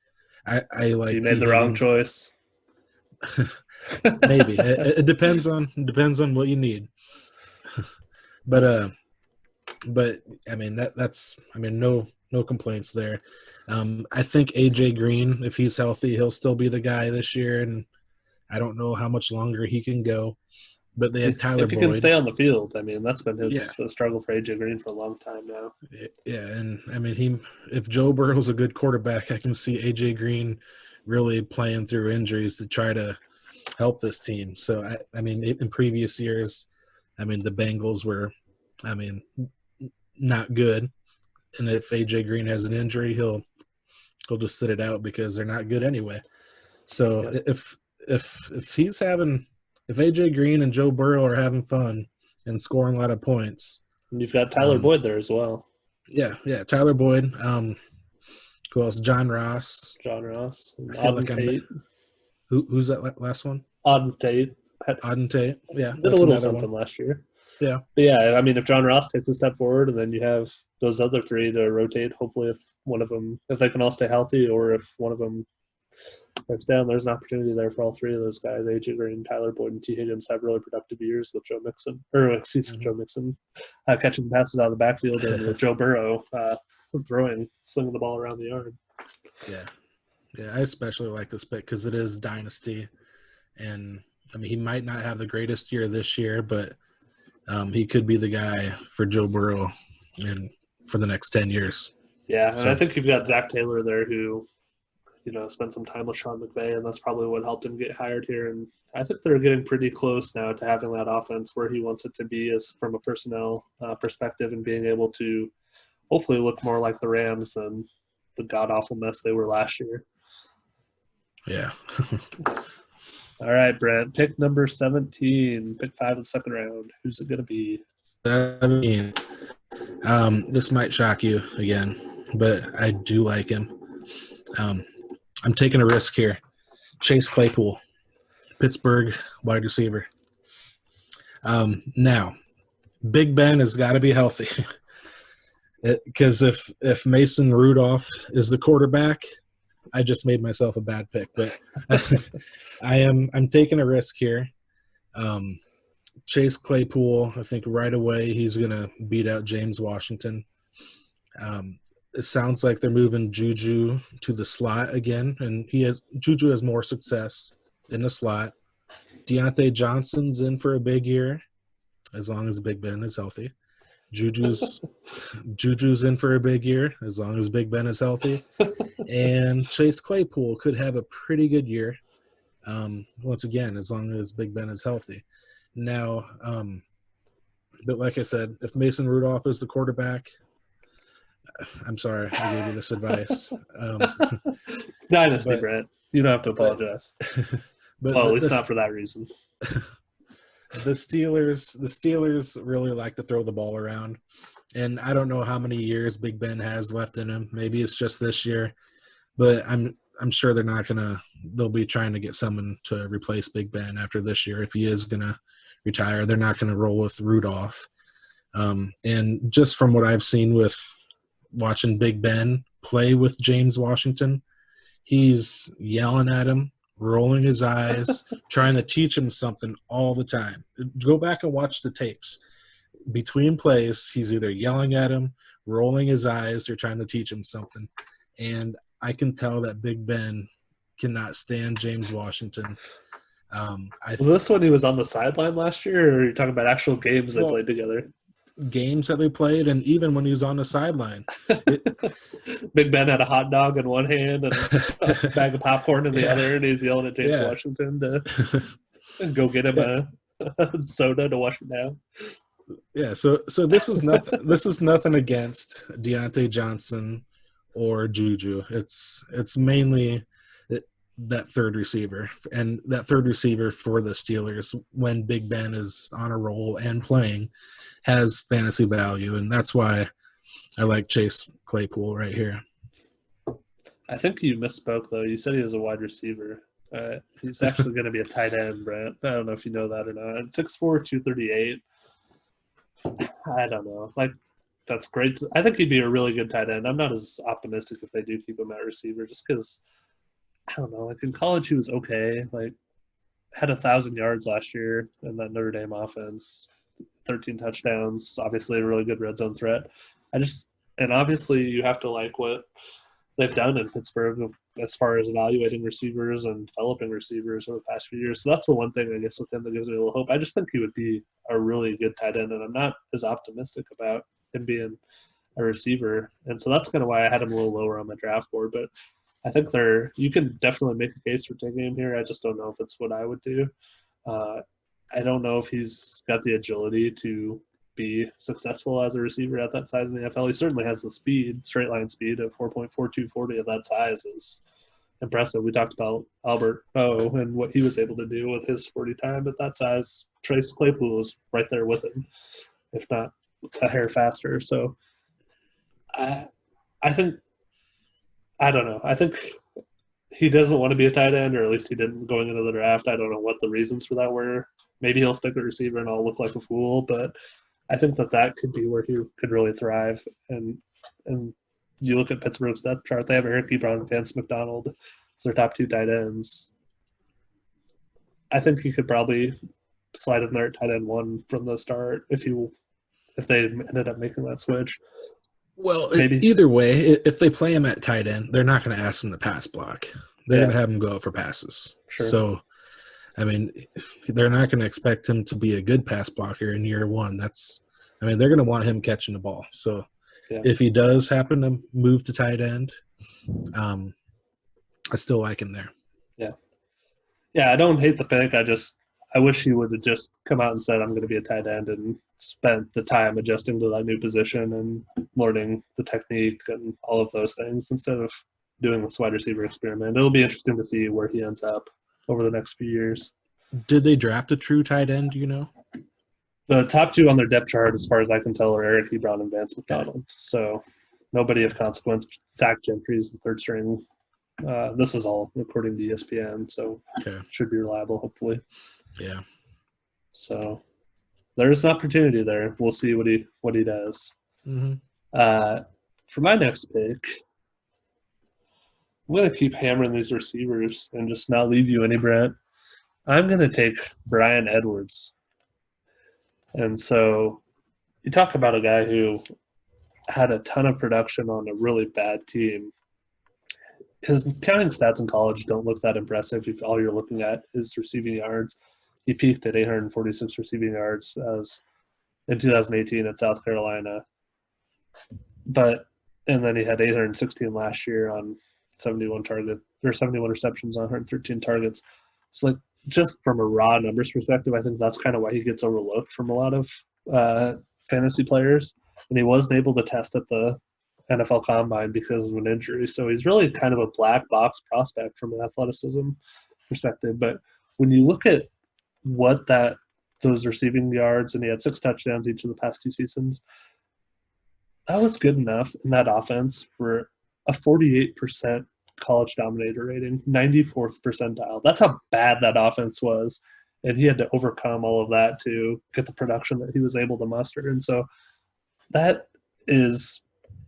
I So you like made T. the wrong Higgins. choice. Maybe it depends on what you need. But I mean that's no complaints there. I think AJ Green, if he's healthy, he'll still be the guy this year, and I don't know how much longer he can go. But they have Tyler If he can Boyd. stay on the field, I mean, that's been Yeah. his struggle for AJ Green for a long time now. Yeah, and I mean if Joe Burrow's a good quarterback, I can see AJ Green really playing through injuries to try to help this team. So I mean in previous years, I mean the Bengals were, I mean, not good, and if AJ Green has an injury, he'll just sit it out because they're not good anyway. So Yeah. if he's having, if AJ Green and Joe Burrow are having fun and scoring a lot of points, And you've got Tyler Boyd there as well. yeah, Tyler Boyd. Who else? John Ross. John Ross. I feel Auden like Tate. Who's that last one? Auden Tate. Auden Tate. Yeah, Did that's a little another something one. last year. Yeah. But yeah, I mean, if John Ross takes a step forward, and then you have those other three to rotate, hopefully if one of them, if they can all stay healthy, or if one of them breaks down, there's an opportunity there for all three of those guys. AJ Green, Tyler Boyd, and T. Higgins have really productive years with Joe Mixon, Joe Mixon catching passes out of the backfield, and with Joe Burrow slinging the ball around the yard. Yeah, I especially like this pick because it is dynasty, and I mean he might not have the greatest year this year, but he could be the guy for Joe Burrow and for the next 10 years. Yeah, and I think you've got Zach Taylor there who, spent some time with Sean McVay, and that's probably what helped him get hired here. And I think they're getting pretty close now to having that offense where he wants it to be, as from a personnel perspective, and being able to hopefully look more like the Rams than the god-awful mess they were last year. Yeah. All right, Brent, pick number 17, pick 5 in the second round. Who's it going to be? 17. This might shock you again, but I do like him. I'm taking a risk here. Chase Claypool, Pittsburgh wide receiver. Now, Big Ben has got to be healthy because if Mason Rudolph is the quarterback, I just made myself a bad pick. But I'm taking a risk here. Chase Claypool, I think right away he's going to beat out James Washington. It sounds like they're moving Juju to the slot again, and Juju has more success in the slot. Deontay Johnson's in for a big year, as long as Big Ben is healthy. Juju's in for a big year, as long as Big Ben is healthy. And Chase Claypool could have a pretty good year, once again, as long as Big Ben is healthy. Now, but like I said, if Mason Rudolph is the quarterback, I'm sorry I gave you this advice. It's dynasty, Brent. You don't have to apologize. But well, at least not for that reason. The Steelers really like to throw the ball around, and I don't know how many years Big Ben has left in him. Maybe it's just this year, but I'm sure they'll be trying to get someone to replace Big Ben after this year. If he is gonna retire, they're not gonna roll with Rudolph. And just from what I've seen with watching Big Ben play with James Washington, he's yelling at him, rolling his eyes, trying to teach him something all the time. Go back and watch the tapes. Between plays, he's either yelling at him, rolling his eyes, or trying to teach him something. And I can tell that Big Ben cannot stand James Washington. Was this when he was on the sideline last year, or are you talking about actual games they played together? Games that they played, and even when he was on the sideline. Big Ben had a hot dog in one hand and a bag of popcorn in the other, and he's yelling at James Washington to go get him a soda to wash it down. Yeah, so this is nothing. This is nothing against Deontay Johnson or Juju. It's mainly that third receiver, and that third receiver for the Steelers when Big Ben is on a roll and playing has fantasy value, and that's why I like Chase Claypool right here. I think you misspoke, though. You said he was a wide receiver. He's actually going to be a tight end, Brent. I don't know if you know that or not. 6'4", 238. I don't know. Like, that's great. I think he'd be a really good tight end. I'm not as optimistic if they do keep him at receiver, just because, I don't know. Like, in college, he was okay. Like, had 1,000 yards last year in that Notre Dame offense, 13 touchdowns, obviously a really good red zone threat. And obviously you have to like what they've done in Pittsburgh as far as evaluating receivers and developing receivers over the past few years. So that's the one thing, I guess, with him that gives me a little hope. I just think he would be a really good tight end, and I'm not as optimistic about him being a receiver. And so that's kind of why I had him a little lower on my draft board. But I think you can definitely make a case for taking him here. I just don't know if it's what I would do. I don't know if he's got the agility to be successful as a receiver at that size in the NFL. He certainly has the speed, straight line speed of 4.4240 at that size is impressive. We talked about Albert O and what he was able to do with his 40 time at that size. Chase Claypool is right there with him, if not a hair faster. So I think, I don't know. I think he doesn't want to be a tight end, or at least he didn't going into the draft. I don't know what the reasons for that were. Maybe he'll stick at receiver and I'll look like a fool, but I think that could be where he could really thrive. And you look at Pittsburgh's depth chart, they have Eric Ebron and Vance McDonald as their top two tight ends. I think he could probably slide in there at tight end one from the start if they ended up making that switch. Well, maybe. Either way, if they play him at tight end, they're not going to ask him to pass block. They're going to have him go out for passes. Sure. So, I mean, they're not going to expect him to be a good pass blocker in year one. They're going to want him catching the ball. So, if he does happen to move to tight end, I still like him there. Yeah, I don't hate the pick. I wish he would have just come out and said, I'm going to be a tight end, and spent the time adjusting to that new position and learning the technique and all of those things instead of doing this wide receiver experiment. It'll be interesting to see where he ends up over the next few years. Did they draft a true tight end, do you know? The top two on their depth chart, as far as I can tell, are Eric Ebron and Vance McDonald. So nobody of consequence. Zach Gentry is the third string. This is all according to ESPN, so should be reliable, hopefully. Yeah. So there's an opportunity there. We'll see what he does. Mm-hmm. For my next pick, I'm going to keep hammering these receivers and just not leave you any, Brent. I'm going to take Bryan Edwards. And so you talk about a guy who had a ton of production on a really bad team. His counting stats in college don't look that impressive if all you're looking at is receiving yards. He peaked at 846 receiving yards in 2018 at South Carolina. And then he had 816 last year on 71 receptions on 113 targets. So, like, just from a raw numbers perspective, I think that's kind of why he gets overlooked from a lot of fantasy players. And he wasn't able to test at the NFL Combine because of an injury. So he's really kind of a black box prospect from an athleticism perspective. But when you look at what those receiving yards, and he had 6 touchdowns each of the past 2 seasons, that was good enough in that offense for a 48% college dominator rating, 94th percentile. That's how bad that offense was. And he had to overcome all of that to get the production that he was able to muster. And so that is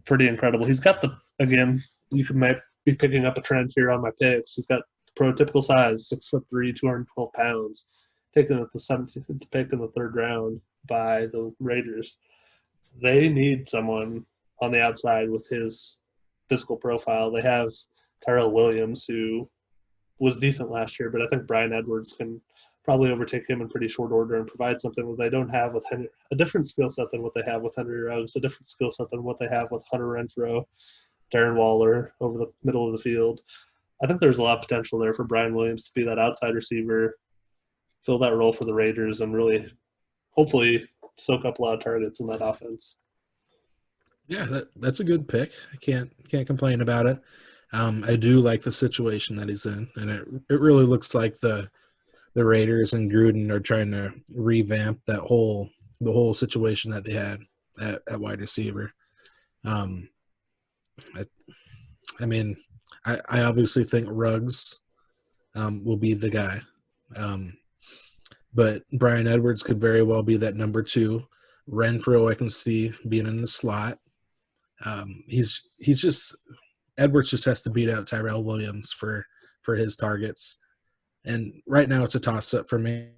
pretty incredible. He's got again, you might be picking up a trend here on my picks. He's got prototypical size, 6'3", 212 pounds, taken at the 17th pick in the 3rd round by the Raiders. They need someone on the outside with his physical profile. They have Tyrell Williams, who was decent last year, but I think Bryan Edwards can probably overtake him in pretty short order and provide something that they don't have with Henry, a different skill set than what they have with Henry Ruggs, a different skill set than what they have with Hunter Renfrow, Darren Waller over the middle of the field. I think there's a lot of potential there for Bryan Williams to be that outside receiver, fill that role for the Raiders, and really, hopefully, soak up a lot of targets in that offense. Yeah, that's a good pick. I can't complain about it. I do like the situation that he's in, and it really looks like the Raiders and Gruden are trying to revamp the whole situation that they had at wide receiver. Um, I, I mean, I obviously think Ruggs will be the guy, but Brian Edwards could very well be that number 2. Renfro, I can see being in the slot. He's just Edwards just has to beat out Tyrell Williams for his targets. And right now it's a toss-up for me,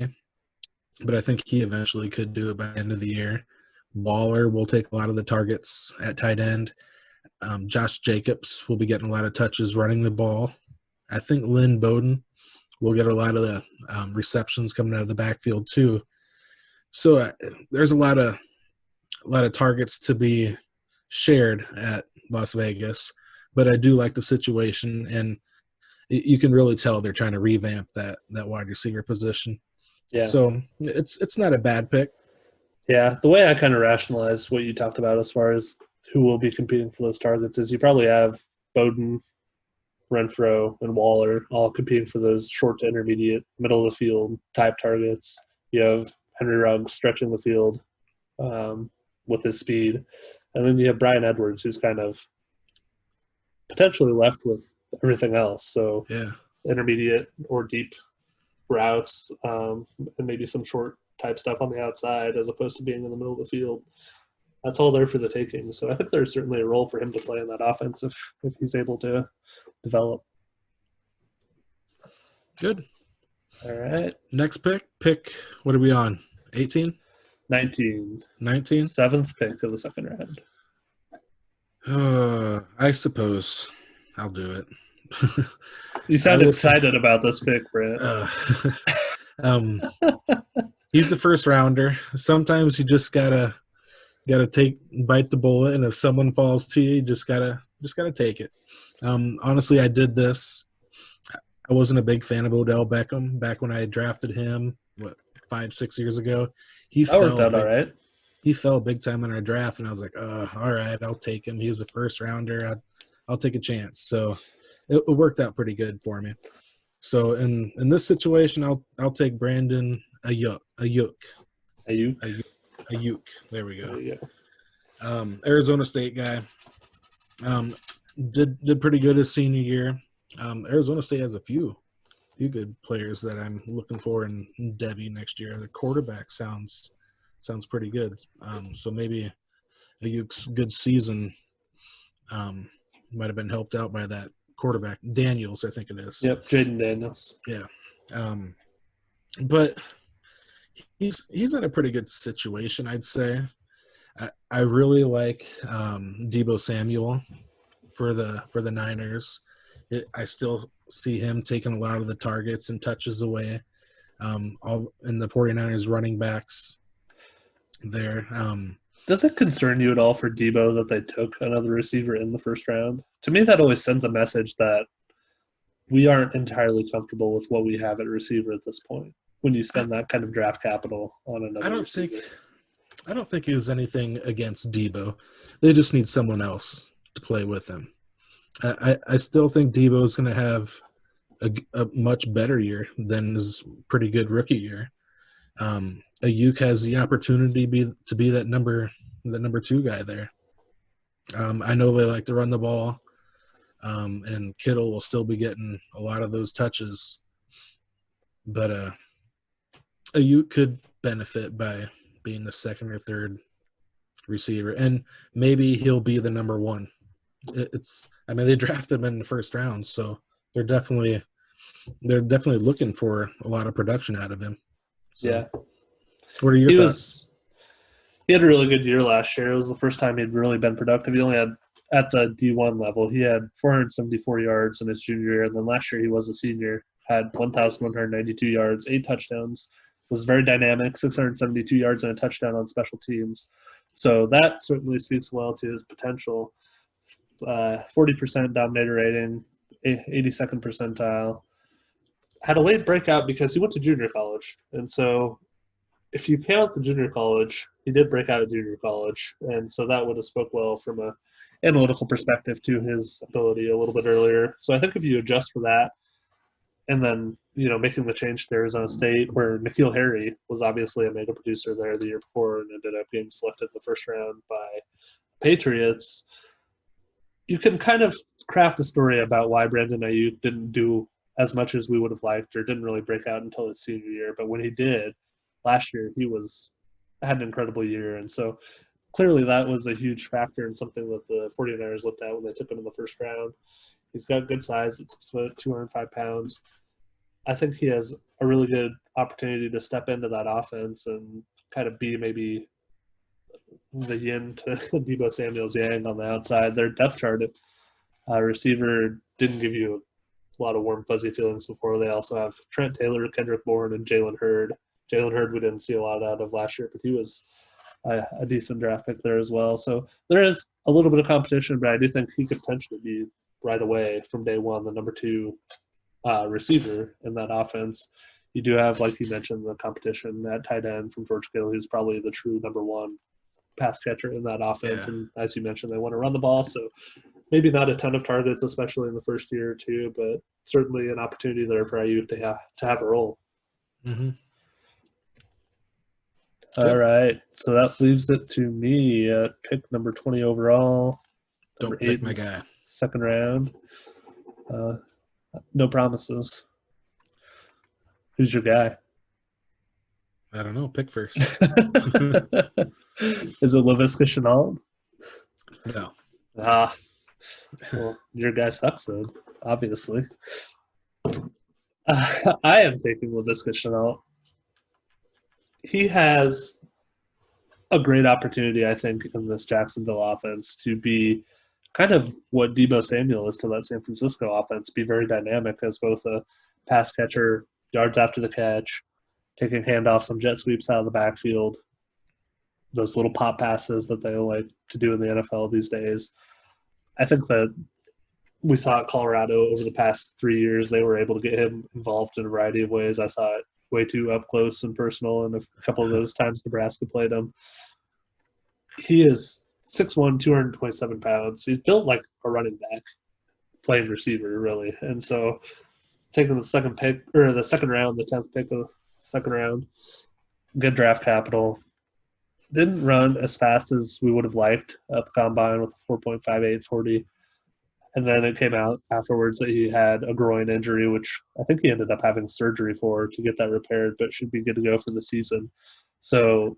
but I think he eventually could do it by the end of the year. Waller will take a lot of the targets at tight end. Josh Jacobs will be getting a lot of touches running the ball. I think Lynn Bowden will get a lot of the receptions coming out of the backfield too. So there's a lot of targets to be shared at Las Vegas, but I do like the situation, and you can really tell they're trying to revamp that wide receiver position. Yeah. So it's not a bad pick. Yeah, the way I kind of rationalize what you talked about as far as who will be competing for those targets is you probably have Bowden, Renfro, and Waller all competing for those short to intermediate, middle of the field type targets. You have Henry Ruggs stretching the field with his speed. And then you have Brian Edwards, who's kind of potentially left with everything else. So Yeah. intermediate or deep routes and maybe some short type stuff on the outside as opposed to being in the middle of the field. That's all there for the taking. So I think there's certainly a role for him to play in that offense if he's able to develop. Good. All right. Next pick. What are we on? 18? 19. 19? 7th pick of the second round. I suppose I'll do it. You sound excited about this pick, Brent. He's a first rounder. Sometimes you just gotta bite the bullet, and if someone falls to you, you just gotta take it. Honestly, I did this. I wasn't a big fan of Odell Beckham back when I drafted him 5-6 years ago. That worked out all right. He fell big time in our draft, and I was like, all right, I'll take him. He was a first rounder. I'll take a chance. So it worked out pretty good for me. So in this situation, I'll take Brandon Ayuk. There we go. Arizona State guy. Did pretty good his senior year. Arizona State has a few good players that I'm looking for in devy next year. The quarterback sounds pretty good. So maybe Ayuk's good season might have been helped out by that quarterback, Daniels, I think it is. Yep, Jaden Daniels. Yeah. But he's in a pretty good situation, I'd say. I really like Deebo Samuel for the Niners. I still see him taking a lot of the targets and touches away. All in the 49ers running backs there. Does it concern you at all for Deebo that they took another receiver in the first round? To me, that always sends a message that we aren't entirely comfortable with what we have at receiver at this point when you spend that kind of draft capital on another receiver. I don't think it was anything against Deebo. They just need someone else to play with him. I still think Deebo is going to have a much better year than his pretty good rookie year. Ayuk has the opportunity to be that number 2 guy there. I know they like to run the ball, and Kittle will still be getting a lot of those touches. But Ayuk could benefit by being the second or third receiver, and maybe he'll be the number 1. They drafted him in the first round, so they're definitely looking for a lot of production out of him. So, yeah. What are your thoughts? He had a really good year last year. It was the first time he'd really been productive. He only had, at the D1 level, he had 474 yards in his junior year, and then last year he was a senior, had 1,192 yards, 8 touchdowns, was very dynamic, 672 yards and a touchdown on special teams. So that certainly speaks well to his potential. 40% dominator rating, 82nd percentile. Had a late breakout because he went to junior college. And so if you count the junior college, he did break out of junior college. And so that would have spoke well from a analytical perspective to his ability a little bit earlier. So I think if you adjust for that, and then making the change to Arizona State, where N'Keal Harry was obviously a mega producer there the year before and ended up getting selected in the first round by Patriots, you can kind of craft a story about why Brandon Ayuk didn't do as much as we would have liked, or didn't really break out until his senior year. But when he did last year, he had an incredible year. And so clearly that was a huge factor and something that the 49ers looked at when they took him in the first round. He's got good size. It's 205 pounds. I think he has a really good opportunity to step into that offense and kind of be maybe the yin to Deebo Samuel's yang on the outside. Their depth chart at receiver didn't give you a lot of warm, fuzzy feelings before. They also have Trent Taylor, Kendrick Bourne, and Jalen Hurd. Jalen Hurd we didn't see a lot out of last year, but he was a decent draft pick there as well. So there is a little bit of competition, but I do think he could potentially be right away from day one the number 2 receiver in that offense. You do have, like you mentioned, the competition at tight end from George Kittle, who's probably the true number 1 pass catcher in that offense. Yeah. And as you mentioned, they want to run the ball. So maybe not a ton of targets, especially in the first year or two, but certainly an opportunity there for Ayuk to have a role. Mm-hmm. All right. So that leaves it to me at pick number 20 overall. Don't pick my guy. Second round. No promises. Who's your guy? I don't know. Pick first. Is it Laviska Shenault? No. Well, your guy sucks then, obviously. I am taking Laviska Shenault. He has a great opportunity, I think, in this Jacksonville offense to be kind of what Deebo Samuel is to that San Francisco offense, be very dynamic as both a pass catcher, yards after the catch, taking handoffs, some jet sweeps out of the backfield, those little pop passes that they like to do in the NFL these days. I think that we saw at Colorado over the past 3 years, they were able to get him involved in a variety of ways. I saw it way too up close and personal, and a couple of those times Nebraska played him. He is 6'1", 227 pounds. He's built like a running back, playing receiver, really. And so taking the second pick, or the second round, the 10th pick of the second round, good draft capital. Didn't run as fast as we would have liked at the combine with a 4.58 40. And then it came out afterwards that he had a groin injury, which I think he ended up having surgery for to get that repaired, but should be good to go for the season. So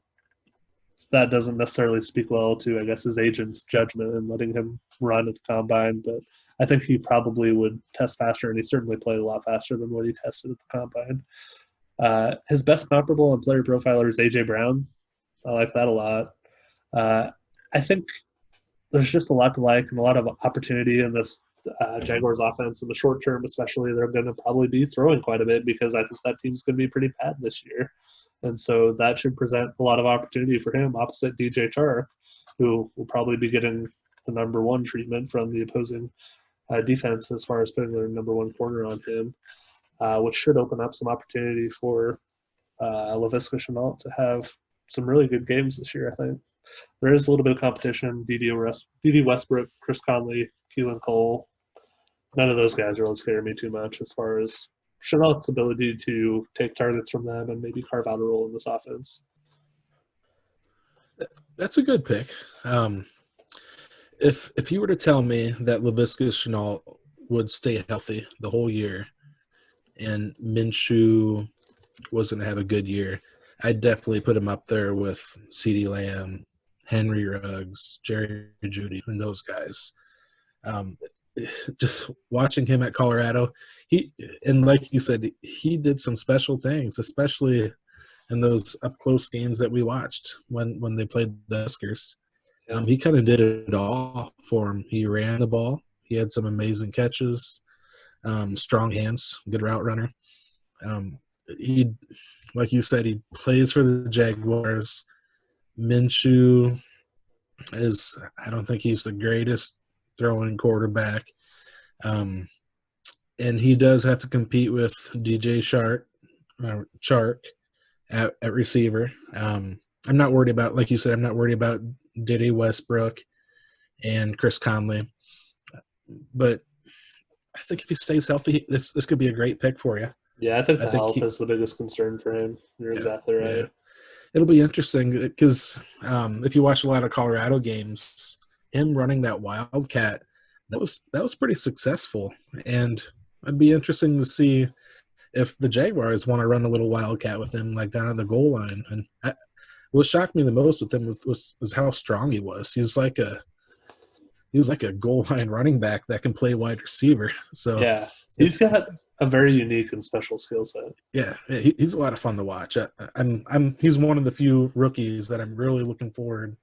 that doesn't necessarily speak well to, I guess, his agent's judgment in letting him run at the combine. But I think he probably would test faster, and he certainly played a lot faster than what he tested at the combine. His best comparable and player profiler is A.J. Brown. I like that a lot. I think there's just a lot to like and a lot of opportunity in this Jaguars offense in the short term, especially. They're going to probably be throwing quite a bit because I think that team's going to be pretty bad this year. And so that should present a lot of opportunity for him opposite DJ Chark, who will probably be getting the number 1 treatment from the opposing defense as far as putting their number 1 corner on him, which should open up some opportunity for Laviska Shenault to have some really good games this year, I think. There is a little bit of competition. D.D. Westbrook, Chris Conley, Keelan Cole. None of those guys really scare me too much as far as Chenault's ability to take targets from them and maybe carve out a role in this offense. That's a good pick. If you were to tell me that Laviska Shenault would stay healthy the whole year and Minshew was going to have a good year, I'd definitely put him up there with CeeDee Lamb, Henry Ruggs, Jerry Jeudy, and those guys. Just watching him at Colorado, and like you said, he did some special things, especially in those up-close games that we watched when they played the Huskers. He kind of did it all for him. He ran the ball. He had some amazing catches, strong hands, good route runner. He, like you said, he plays for the Jaguars. Minshew I don't think he's the greatest throwing quarterback. And he does have to compete with DJ Chark at receiver. I'm not worried about, like you said, I'm not worried about Diddy Westbrook and Chris Conley. But I think if he stays healthy, this could be a great pick for you. Yeah, I think I the think health is the biggest concern for him. You're exactly right. yeah. It'll be interesting because if you watch a lot of Colorado games, him running that Wildcat, that was pretty successful, and it'd be interesting to see if the Jaguars want to run a little Wildcat with him, like down at the goal line. And what shocked me the most with him was how strong he was. He was like a goal line running back that can play wide receiver. So yeah, he's got a very unique and special skill set. Yeah, he's a lot of fun to watch. He's one of the few rookies that I'm really looking forward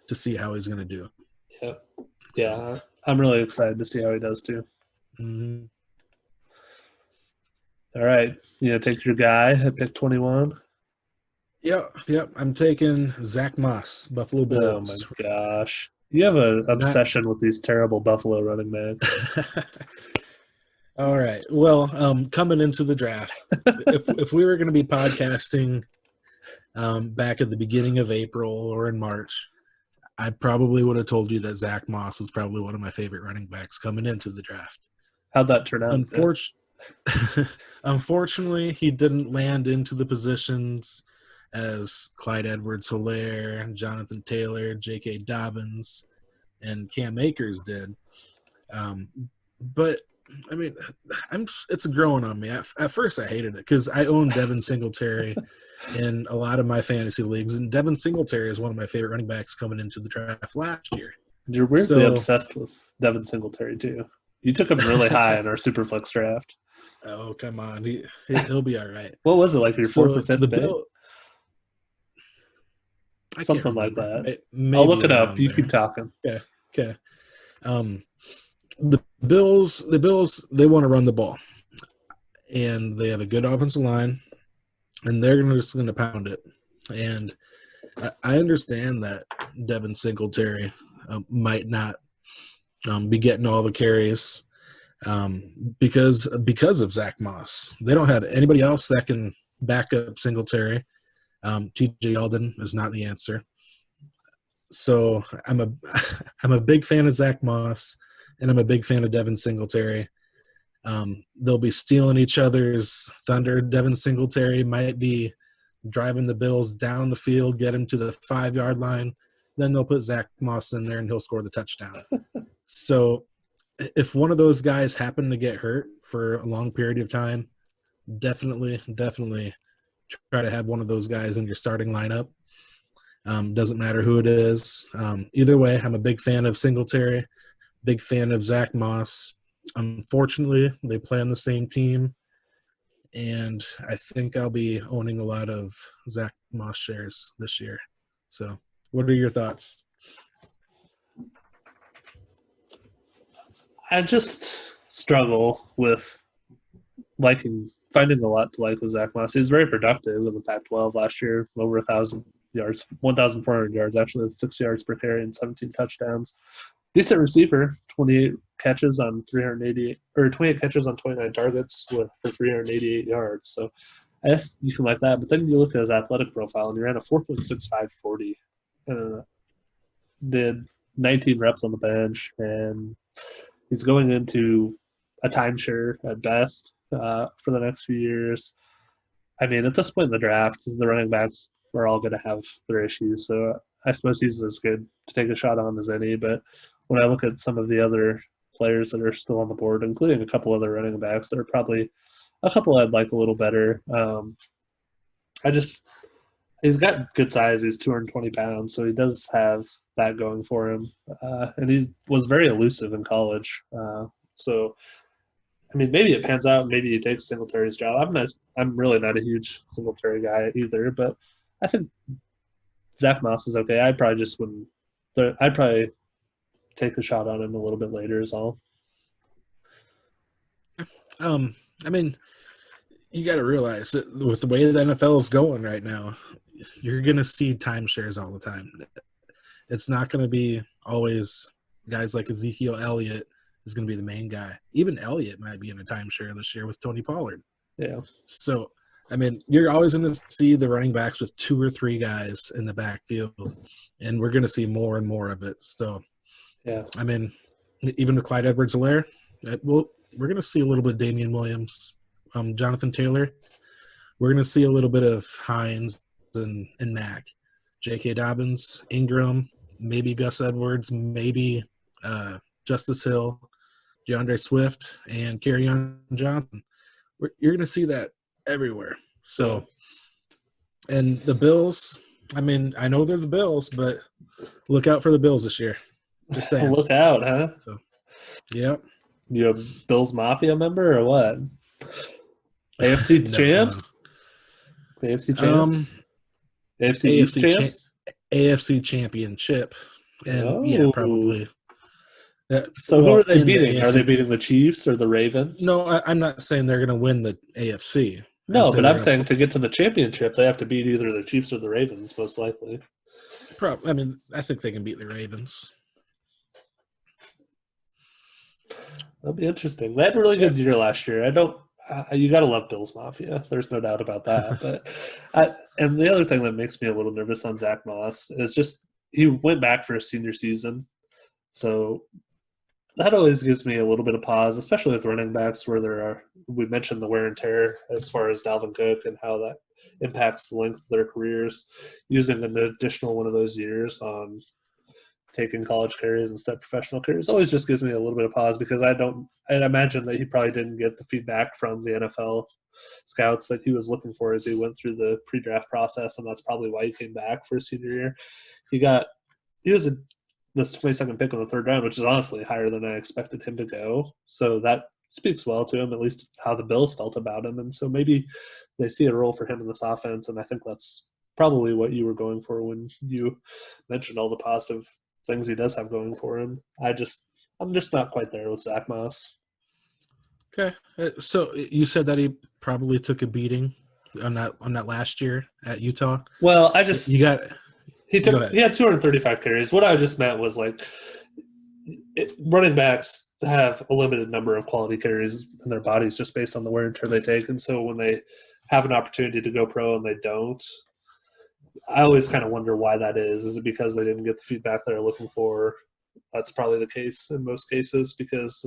to see how he's going to do. Yep. Yeah, I'm really excited to see how he does too. Mm-hmm. All right, take your guy at pick 21. Yep. I'm taking Zach Moss, Buffalo Bills. Oh my gosh, you have an obsession with these terrible Buffalo running backs. All right. Well, coming into the draft, if we were going to be podcasting back at the beginning of April or in March, I probably would have told you that Zach Moss was probably one of my favorite running backs coming into the draft. How'd that turn out? Unfortunately, he didn't land into the positions as Clyde Edwards-Helaire, Jonathan Taylor, J.K. Dobbins, and Cam Akers did. But I mean, it's growing on me. At first, I hated it because I own Devin Singletary in a lot of my fantasy leagues, and Devin Singletary is one of my favorite running backs coming into the draft last year. You're weirdly obsessed with Devin Singletary too. You took him really high in our Superflex draft. Oh, come on. He'll be all right. What was it, like your fourth or fifth pick? Something like that. I'll look it up. You keep talking. Okay. The Bills, they want to run the ball. And they have a good offensive line, and they're just going to pound it. And I understand that Devin Singletary might not be getting all the carries because of Zach Moss. They don't have anybody else that can back up Singletary. T.J. Yeldon is not the answer. So I'm a big fan of Zach Moss, and I'm a big fan of Devin Singletary. They'll be stealing each other's thunder. Devin Singletary might be driving the Bills down the field, get him to the 5-yard line. Then they'll put Zach Moss in there, and he'll score the touchdown. So if one of those guys happen to get hurt for a long period of time, definitely try to have one of those guys in your starting lineup. Doesn't matter who it is. Either way, I'm a big fan of Singletary, big fan of Zach Moss. Unfortunately, they play on the same team, and I think I'll be owning a lot of Zach Moss shares this year. So what are your thoughts? I just struggle with finding a lot to like with Zach Moss. He was very productive in the Pac-12 last year, over 1,000 yards, 1,400 yards, actually, with 6 yards per carry and 17 touchdowns. Decent receiver, 28 catches on 28 catches on 29 targets for 388 yards. So I guess you can like that. But then you look at his athletic profile, and he ran a 4.65 40 and did 19 reps on the bench, and he's going into a timeshare at best for the next few years. I mean, at this point in the draft, the running backs are all going to have their issues. So I suppose he's as good to take a shot on as any. But when I look at some of the other players that are still on the board, including a couple other running backs, there are probably a couple I'd like a little better. He's got good size. He's 220 pounds, so he does have that going for him. And he was very elusive in college. So, I mean, maybe it pans out. Maybe he takes Singletary's job. I'm really not a huge Singletary guy either, but I think Zach Moss is okay. I'd probably take a shot on him a little bit later is all. I mean, you got to realize that with the way the NFL is going right now, you're going to see timeshares all the time. It's not going to be always guys like Ezekiel Elliott is going to be the main guy. Even Elliott might be in a timeshare this year with Tony Pollard. Yeah. So, I mean, you're always going to see the running backs with 2 or 3 guys in the backfield, and we're going to see more and more of it. So, Yeah. I mean, even with Clyde Edwards-Helaire, we're going to see a little bit of Damian Williams, Jonathan Taylor. We're going to see a little bit of Hines and Mack, J.K. Dobbins, Ingram, maybe Gus Edwards, maybe Justice Hill, DeAndre Swift, and Kerryon Johnson. You're going to see that everywhere. So, and the Bills, I mean, I know they're the Bills, but look out for the Bills this year. Just saying. Look out, huh? So, yeah. You a Bills Mafia member or what? AFC champs? AFC champs? AFC East champs? AFC championship. And, yeah, probably. So who are they beating? Are they beating the Chiefs or the Ravens? No, I'm not saying they're going to win the AFC. No, but I'm saying to get to the championship, they have to beat either the Chiefs or the Ravens, most likely. I mean, I think they can beat the Ravens. That'll be interesting. They had a really good year last year. You got to love Bills Mafia. There's no doubt about that. But and the other thing that makes me a little nervous on Zach Moss is just he went back for a senior season. So that always gives me a little bit of pause, especially with running backs where we mentioned the wear and tear as far as Dalvin Cook and how that impacts the length of their careers. Using an additional one of those years on taking college carries instead of professional carries always just gives me a little bit of pause because I'd imagine that he probably didn't get the feedback from the NFL scouts that he was looking for as he went through the pre-draft process, and that's probably why he came back for his senior year. He was this 22nd pick in the third round, which is honestly higher than I expected him to go. So that speaks well to him, at least how the Bills felt about him. And so maybe they see a role for him in this offense, and I think that's probably what you were going for when you mentioned all the positive things he does have going for him. I'm just not quite there with Zach Moss. Okay. So you said that he probably took a beating on that last year at Utah. Well, he had 235 carries. What I just meant was running backs have a limited number of quality carries in their bodies just based on the wear and tear they take. And so when they have an opportunity to go pro and they don't, I always kind of wonder why that is. Is it because they didn't get the feedback they're looking for? That's probably the case in most cases because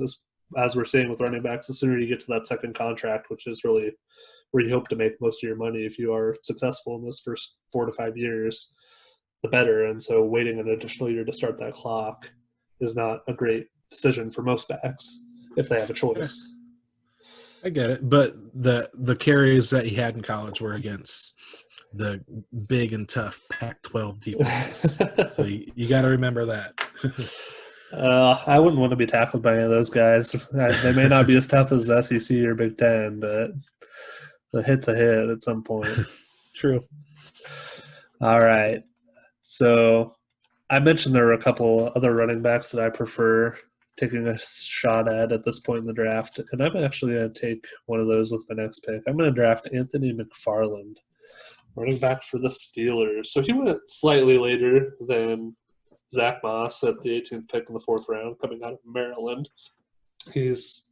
as we're seeing with running backs, the sooner you get to that second contract, which is really where you hope to make most of your money if you are successful in those first 4 to 5 years, the better. And so waiting an additional year to start that clock is not a great decision for most backs if they have a choice. I get it. But the carries that he had in college were against the big and tough Pac-12 defenses. So you got to remember that. I wouldn't want to be tackled by any of those guys. They may not be as tough as the SEC or Big Ten, but the hit's a hit at some point. True. All right. So I mentioned there were a couple other running backs that I prefer taking a shot at this point in the draft, and I'm actually going to take one of those with my next pick. I'm going to draft Anthony Mcfarland, running back for the Steelers. So he went slightly later than Zach Moss at the 18th pick in the 4th round, coming out of Maryland. He's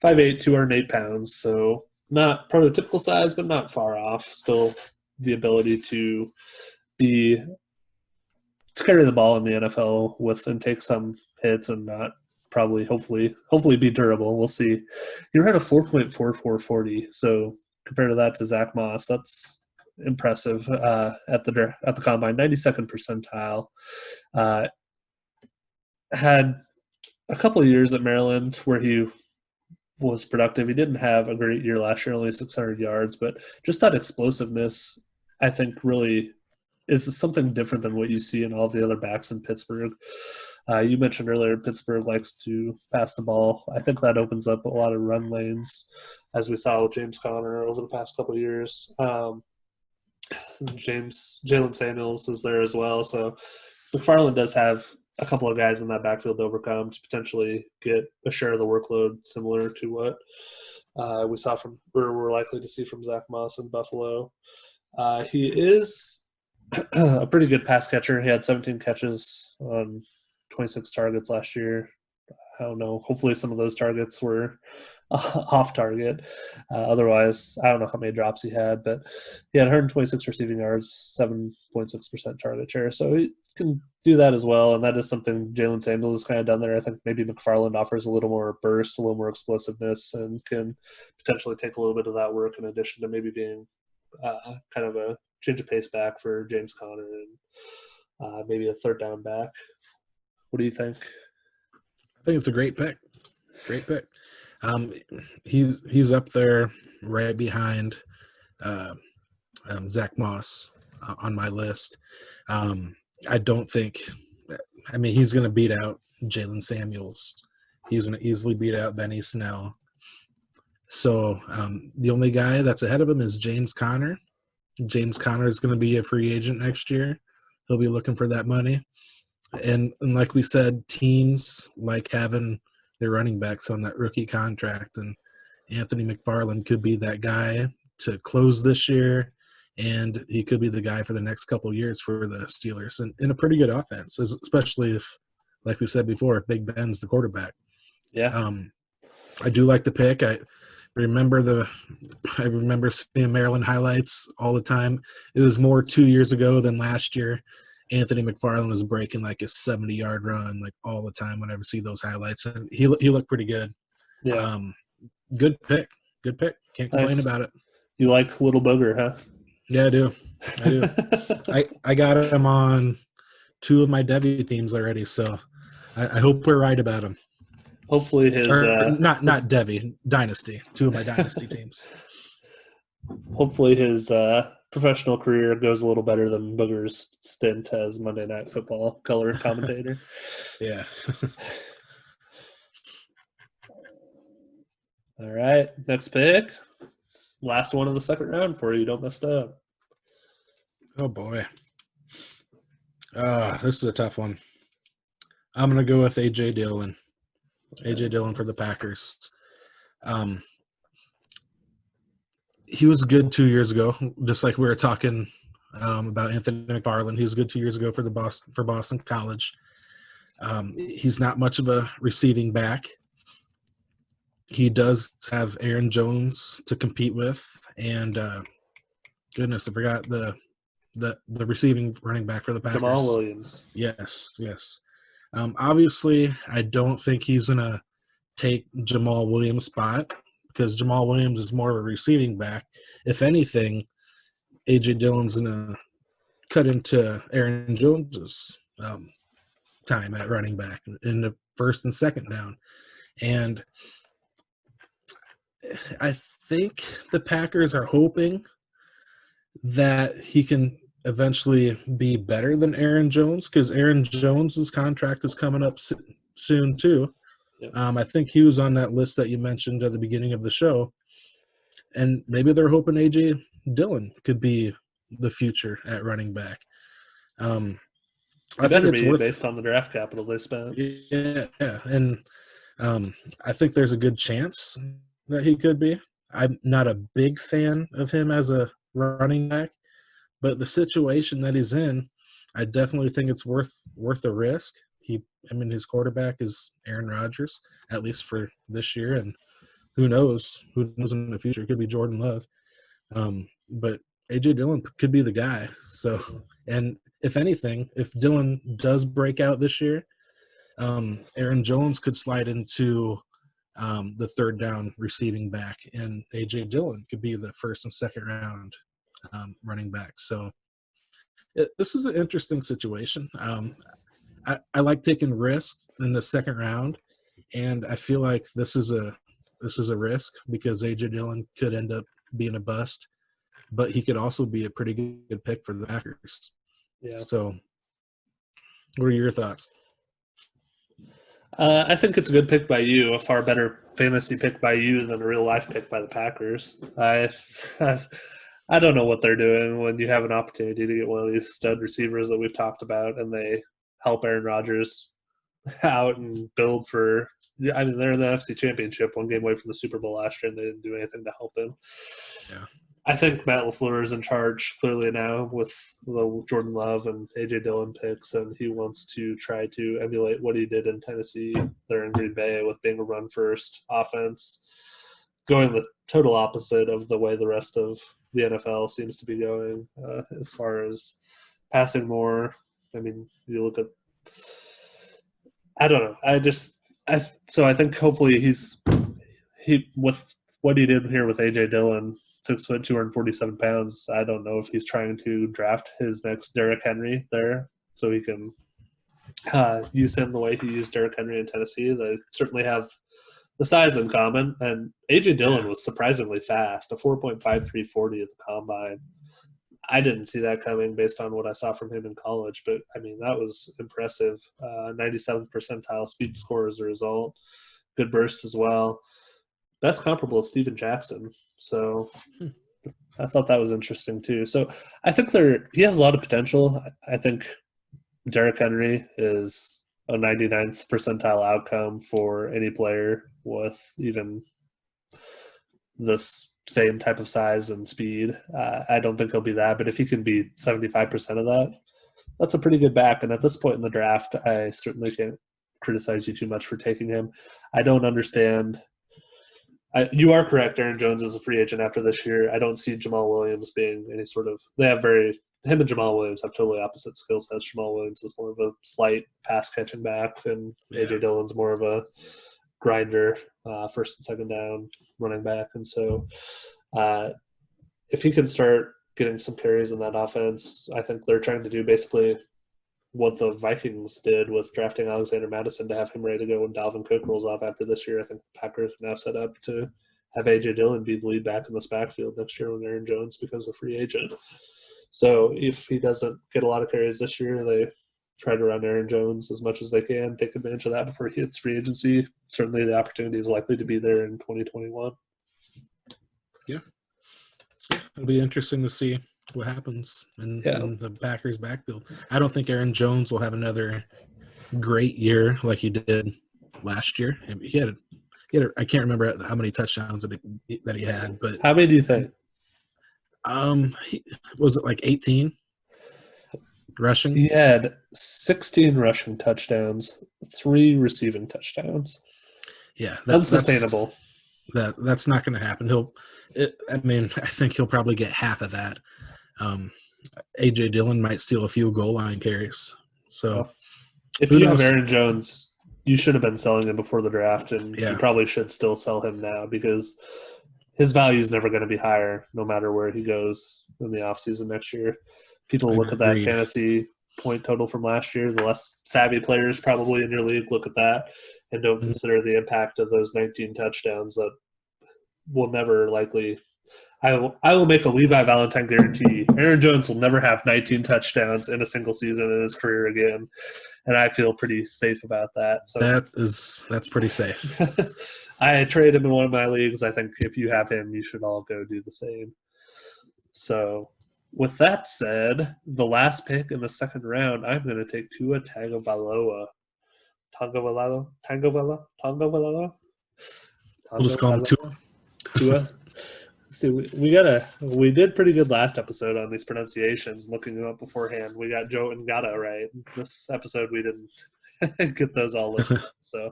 5'8", 208 pounds, so not prototypical size, but not far off. Still the ability to carry the ball in the NFL and take some hits and not probably, hopefully be durable. We'll see. He ran a 4.4440, so compared to that to Zach Moss, that's impressive at the combine. 92nd percentile. Had a couple of years at Maryland where he was productive. He didn't have a great year last year, only 600 yards, but just that explosiveness, I think, really is something different than what you see in all the other backs in Pittsburgh. You mentioned earlier Pittsburgh likes to pass the ball. I think that opens up a lot of run lanes, as we saw with James Conner over the past couple of years. Jalen Samuels is there as well. So McFarland does have a couple of guys in that backfield to overcome to potentially get a share of the workload similar to what we saw we're likely to see from Zach Moss in Buffalo. He is a pretty good pass catcher. He had 17 catches on 26 targets last year. I don't know. Hopefully some of those targets were off target. Otherwise, I don't know how many drops he had, but he had 126 receiving yards, 7.6% target share. So he can do that as well, and that is something Jalen Samuels has kind of done there. I think maybe Mcfarland offers a little more burst, a little more explosiveness, and can potentially take a little bit of that work in addition to maybe being kind of a change of pace back for James Conner and maybe a third down back. What do you think? I think it's a great pick. Great pick. He's up there right behind Zach Moss on my list. I don't think – I mean, he's going to beat out Jalen Samuels. He's going to easily beat out Benny Snell. So the only guy that's ahead of him is James Conner. James Conner is going to be a free agent next year. He'll be looking for that money. And like we said, teams like having their running backs on that rookie contract, and Anthony Mcfarland could be that guy to close this year, and he could be the guy for the next couple of years for the Steelers, and in a pretty good offense, especially if, like we said before, if Big Ben's the quarterback. Yeah. I do like the pick. I remember seeing Maryland highlights all the time. It was more 2 years ago than last year. Anthony Mcfarland was breaking like a 70-yard run like all the time whenever I see those highlights, and he looked pretty good. Yeah. Good pick. Can't complain about it. You like Little Booger, huh? Yeah, I do. I got him on 2 of my devy teams already, so I hope we're right about him. Hopefully his not devy, dynasty. 2 of my dynasty teams. Hopefully his professional career goes a little better than Booger's stint as Monday Night Football color commentator. Yeah. All right, next pick. Last one of the second round for you. Don't mess it up. Oh, boy. This is a tough one. I'm going to go with A.J. Dillon. A.J. Dillon for the Packers. He was good 2 years ago, just like we were talking about Anthony McFarland. He was good 2 years ago for Boston College. He's not much of a receiving back. He does have Aaron Jones to compete with, and goodness, I forgot the receiving running back for the Packers. Jamal Williams. Yes. Obviously, I don't think he's going to take Jamal Williams' spot because Jamal Williams is more of a receiving back. If anything, A.J. Dillon's going to cut into Aaron Jones's time at running back in the first and second down. And I think the Packers are hoping that he can eventually be better than Aaron Jones because Aaron Jones's contract is coming up soon too. Yep. I think he was on that list that you mentioned at the beginning of the show, and maybe they're hoping A.J. Dillon could be the future at running back. I think it's based on the draft capital they spent. Yeah, and I think there's a good chance that he could be. I'm not a big fan of him as a running back, but the situation that he's in, I definitely think it's worth a risk. His quarterback is Aaron Rodgers, at least for this year, and who knows in the future? It could be Jordan Love. But A.J. Dillon could be the guy. So, and if anything, if Dillon does break out this year, Aaron Jones could slide into the third down receiving back, and A.J. Dillon could be the first and second round running back. So this is an interesting situation. I like taking risks in the second round, and I feel like this is a risk because A.J. Dillon could end up being a bust, but he could also be a pretty good pick for the Packers. Yeah. So what are your thoughts? I think it's a good pick by you, a far better fantasy pick by you than a real life pick by the Packers. I don't know what they're doing when you have an opportunity to get one of these stud receivers that we've talked about, and they help Aaron Rodgers out and build for. I mean, they're in the NFC Championship, one game away from the Super Bowl last year, and they didn't do anything to help him. Yeah. I think Matt LaFleur is in charge clearly now with the Jordan Love and A.J. Dillon picks, and he wants to try to emulate what he did in Tennessee there in Green Bay with being a run-first offense, going the total opposite of the way the rest of the NFL seems to be going as far as passing more. I mean, you look at – I don't know. So I think hopefully he with what he did here with A.J. Dillon – 6 foot, 247 pounds. I don't know if he's trying to draft his next Derrick Henry there so he can use him the way he used Derrick Henry in Tennessee. They certainly have the size in common. And A.J. Dillon was surprisingly fast, a 4.5340 at the combine. I didn't see that coming based on what I saw from him in college, but, I mean, that was impressive. 97th percentile speed score as a result. Good burst as well. Best comparable is Steven Jackson. So I thought that was interesting too. So I think he has a lot of potential. I think Derrick Henry is a 99th percentile outcome for any player with even this same type of size and speed. I don't think he'll be that, but if he can be 75% of that, that's a pretty good back. And at this point in the draft, I certainly can't criticize you too much for taking him. I don't understand. You are correct. Aaron Jones is a free agent after this year. I don't see Jamal Williams being any sort of – him and Jamal Williams have totally opposite skill sets. Jamal Williams is more of a slight pass-catching back, and A.J. Dillon's more of a grinder, first and second down running back. And so if he can start getting some carries in that offense, I think they're trying to do basically – what the Vikings did with drafting Alexander Mattison to have him ready to go when Dalvin Cook rolls off after this year. I think the Packers are now set up to have A.J. Dillon be the lead back in this backfield next year when Aaron Jones becomes a free agent. So if he doesn't get a lot of carries this year, they try to run Aaron Jones as much as they can, take advantage of that before he hits free agency. Certainly the opportunity is likely to be there in 2021. Yeah. It'll be interesting to see what happens in the Packers backfield. I don't think Aaron Jones will have another great year like he did last year. He had I can't remember how many touchdowns that he had, but how many do you think? Was it like 18 rushing? He had 16 rushing touchdowns, 3 receiving touchdowns. Yeah, unsustainable. That's not going to happen. I think he'll probably get half of that. A.J. Dillon might steal a few goal line carries. So, if you have Aaron Jones, you should have been selling him before the draft, and you probably should still sell him now because his value is never going to be higher no matter where he goes in the offseason next year. People look at that fantasy point total from last year. The less savvy players probably in your league look at that and don't consider the impact of those 19 touchdowns that will never likely – I will make a Levi Valentine guarantee. Aaron Jones will never have 19 touchdowns in a single season in his career again, and I feel pretty safe about that. So that's pretty safe. I trade him in one of my leagues. I think if you have him, you should all go do the same. So with that said, the last pick in the second round, I'm going to take Tua Tagovailoa. Tagovailoa? We'll just call him Tua. See, we did pretty good last episode on these pronunciations, looking them up beforehand. We got Joe and Gata right. This episode we didn't get those all looked up. So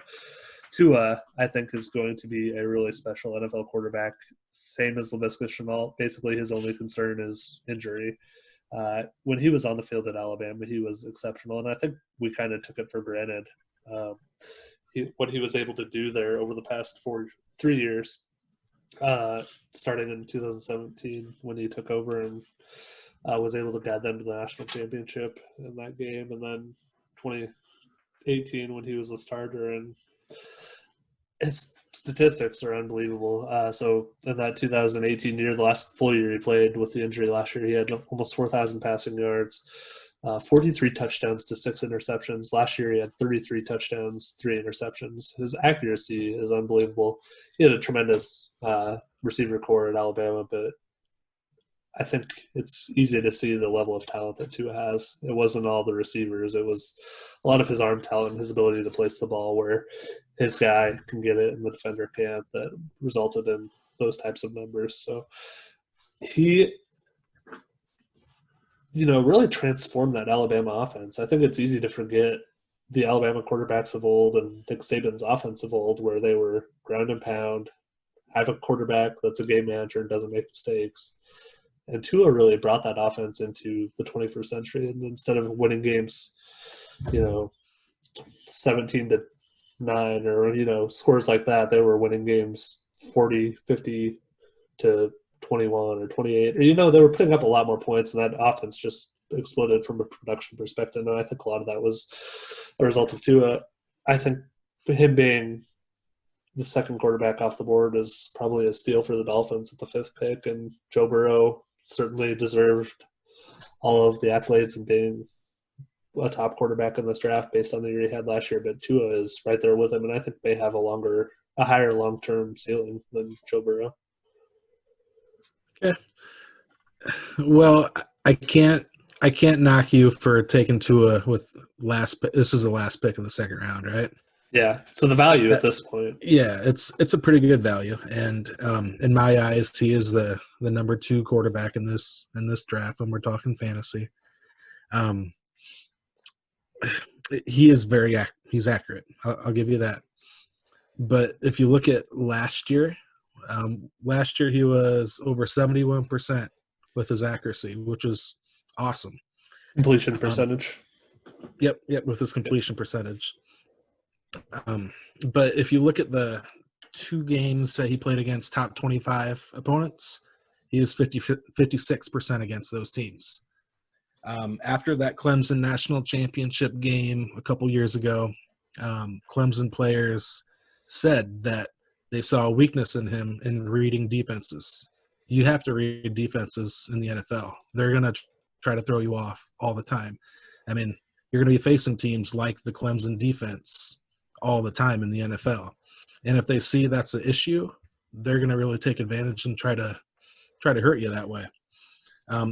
Tua, I think, is going to be a really special NFL quarterback. Same as Laviska Shenault. Basically, his only concern is injury. When he was on the field at Alabama, he was exceptional, and I think we kind of took it for granted. What he was able to do there over the past 3 years. Starting in 2017 when he took over and was able to guide them to the national championship in that game, and then 2018 when he was a starter, and his statistics are unbelievable. So in that 2018 year, the last full year he played with the injury last year, he had almost 4,000 passing yards, 43 touchdowns to 6 interceptions. Last year he had 33 touchdowns, 3 interceptions. His accuracy is unbelievable. He had a tremendous receiver core at Alabama, but I think it's easy to see the level of talent that Tua has. It wasn't all the receivers. It was a lot of his arm talent and his ability to place the ball where his guy can get it and the defender can't, that resulted in those types of numbers. So he, really transformed that Alabama offense. I think it's easy to forget the Alabama quarterbacks of old and Nick Saban's offense of old, where they were ground and pound, have a quarterback that's a game manager and doesn't make mistakes. And Tua really brought that offense into the 21st century. And instead of winning games, 17-9 or, scores like that, they were winning games 40, 50 to 21 or 28. Or, they were putting up a lot more points, and that offense just exploded from a production perspective. And I think a lot of that was a result of Tua. I think him being the second quarterback off the board is probably a steal for the Dolphins at the 5th pick, and Joe Burrow certainly deserved all of the accolades and being a top quarterback in this draft based on the year he had last year. But Tua is right there with him, and I think they have a higher long-term ceiling than Joe Burrow. Okay. Well, I can't knock you for taking Tua with this is the last pick of the second round, right? Yeah. So the value at this point. Yeah, it's a pretty good value, and in my eyes, he is the number 2 quarterback in this draft when we're talking fantasy. He is he's accurate. I'll give you that. But if you look at last year he was over 71% with his accuracy, which is awesome. Completion percentage. Yep, with his completion percentage. But if you look at the 2 games that he played against top 25 opponents, he was 56% against those teams. After that Clemson national championship game a couple years ago, Clemson players said that they saw a weakness in him in reading defenses. You have to read defenses in the NFL. They're going to try to throw you off all the time. I mean, you're going to be facing teams like the Clemson defense all the time in the NFL. And if they see that's an issue, they're going to really take advantage and try to hurt you that way.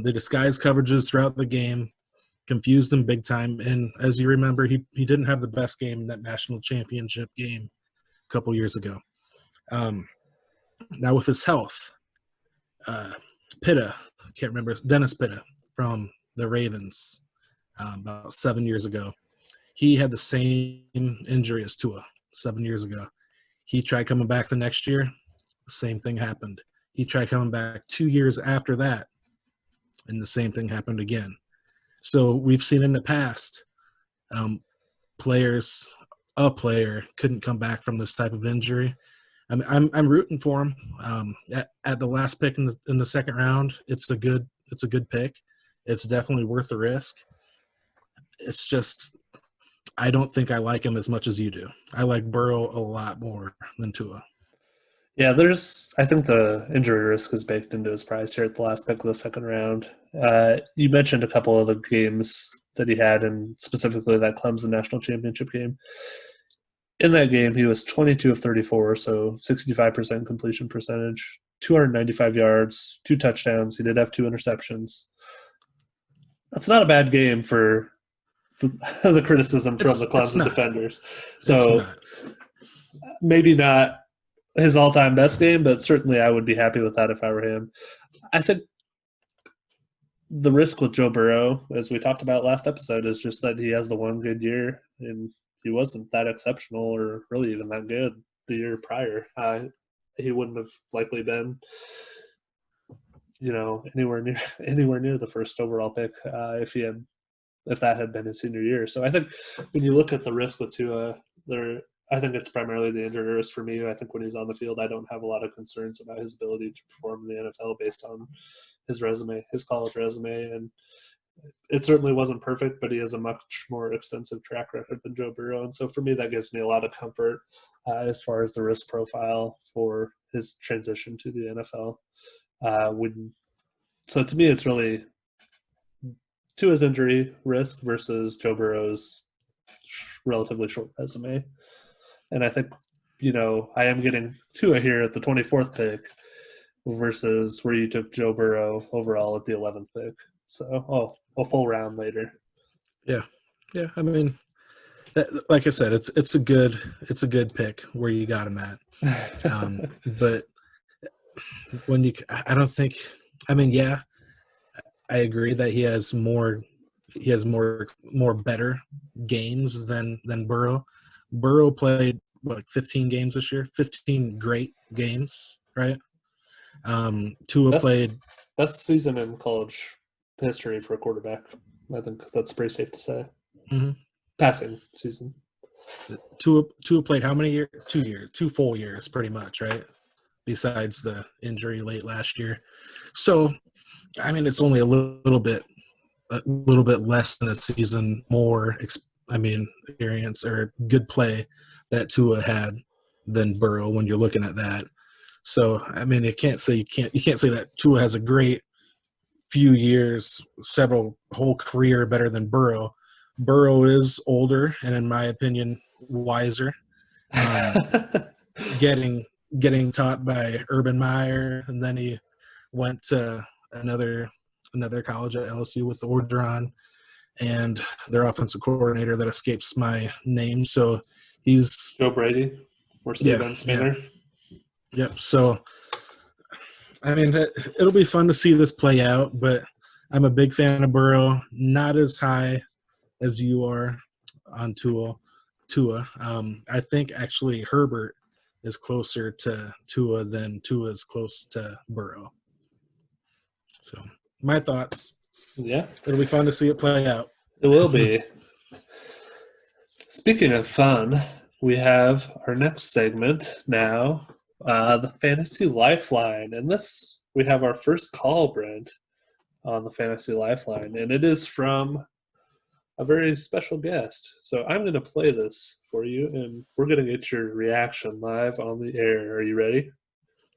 They disguised coverages throughout the game, confused them big time. And as you remember, he didn't have the best game in that national championship game a couple years ago. Now with his health, Pitta, I can't remember, Dennis Pitta from the Ravens about 7 years ago. He had the same injury as Tua 7 years ago. He tried coming back the next year. The same thing happened. He tried coming back 2 years after that, and the same thing happened again. So we've seen in the past, a player couldn't come back from this type of injury. I'm rooting for him. At the last pick in the second round, it's a good pick. It's definitely worth the risk. It's just I don't think I like him as much as you do. I like Burrow a lot more than Tua. Yeah, I think the injury risk is baked into his price here at the last pick of the second round. You mentioned a couple of the games that he had, and specifically that Clemson national championship game. In that game, he was 22 of 34, so 65% completion percentage, 295 yards, 2 touchdowns. He did have 2 interceptions. That's not a bad game for the criticism from the Clemson defenders. So maybe not his all-time best game, but certainly I would be happy with that if I were him. I think the risk with Joe Burrow, as we talked about last episode, is just that he has the one good year, and he wasn't that exceptional or really even that good the year prior. He wouldn't have likely been, anywhere near the first overall pick if that had been his senior year. So I think when you look at the risk with Tua, I think it's primarily the injury risk for me. I think when he's on the field, I don't have a lot of concerns about his ability to perform in the NFL based on his resume, his college resume. And it certainly wasn't perfect, but he has a much more extensive track record than Joe Burrow. And so for me, that gives me a lot of comfort as far as the risk profile for his transition to the NFL. So to me, it's really Tua's injury risk versus Joe Burrow's relatively short resume. And I think, I am getting Tua here at the 24th pick versus where you took Joe Burrow overall at the 11th pick. So, a full round later. Yeah. I mean, like I said, it's a good pick where you got him at. But I don't think I mean, yeah, I agree that he has more better games than Burrow. Burrow played what, 15 games this year, 15 great games, right? Tua Best played best season in college history for a quarterback. I think that's pretty safe to say. mhm. Passing season. Tua played how many years? 2 years, 2 full years, pretty much, right? Besides the injury late last year. So, I mean, it's only a little bit less than a season more. Experience or good play that Tua had than Burrow when you're looking at that. So, I mean, you can't say that Tua has a great few years, several whole career better than Burrow. Burrow is older and, in my opinion, wiser. Getting taught by Urban Meyer, and then he went to another college at LSU with Orgeron and their offensive coordinator that escapes my name. So he's Joe Brady or Steve Ensminger. Yep. So I mean, it'll be fun to see this play out, but I'm a big fan of Burrow. Not as high as you are on Tua. I think actually Herbert is closer to Tua than Tua is close to Burrow. So my thoughts. Yeah. It'll be fun to see it play out. It will be. Speaking of fun, we have our next segment now, the Fantasy Lifeline. And this, we have our first call, Brent, on the Fantasy Lifeline. And it is from a very special guest. So I'm going to play this for you, and we're going to get your reaction live on the air. Are you ready?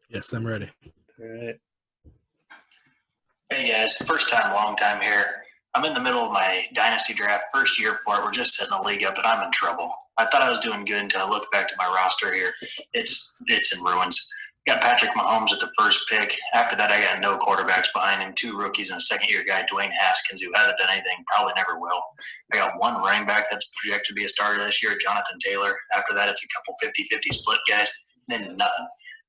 Yes, I'm ready. All right. Hey guys, first time, long time here. I'm in the middle of my dynasty draft, first year for it. We're just setting the league up, and I'm in trouble. I thought I was doing good until I look back to my roster here. It's in ruins. Got Patrick Mahomes at the first pick. After that, I got no quarterbacks behind him, 2 rookies and a second-year guy, Dwayne Haskins, who hasn't done anything, probably never will. I got 1 running back that's projected to be a starter this year, Jonathan Taylor. After that, it's a couple 50-50 split guys, then nothing.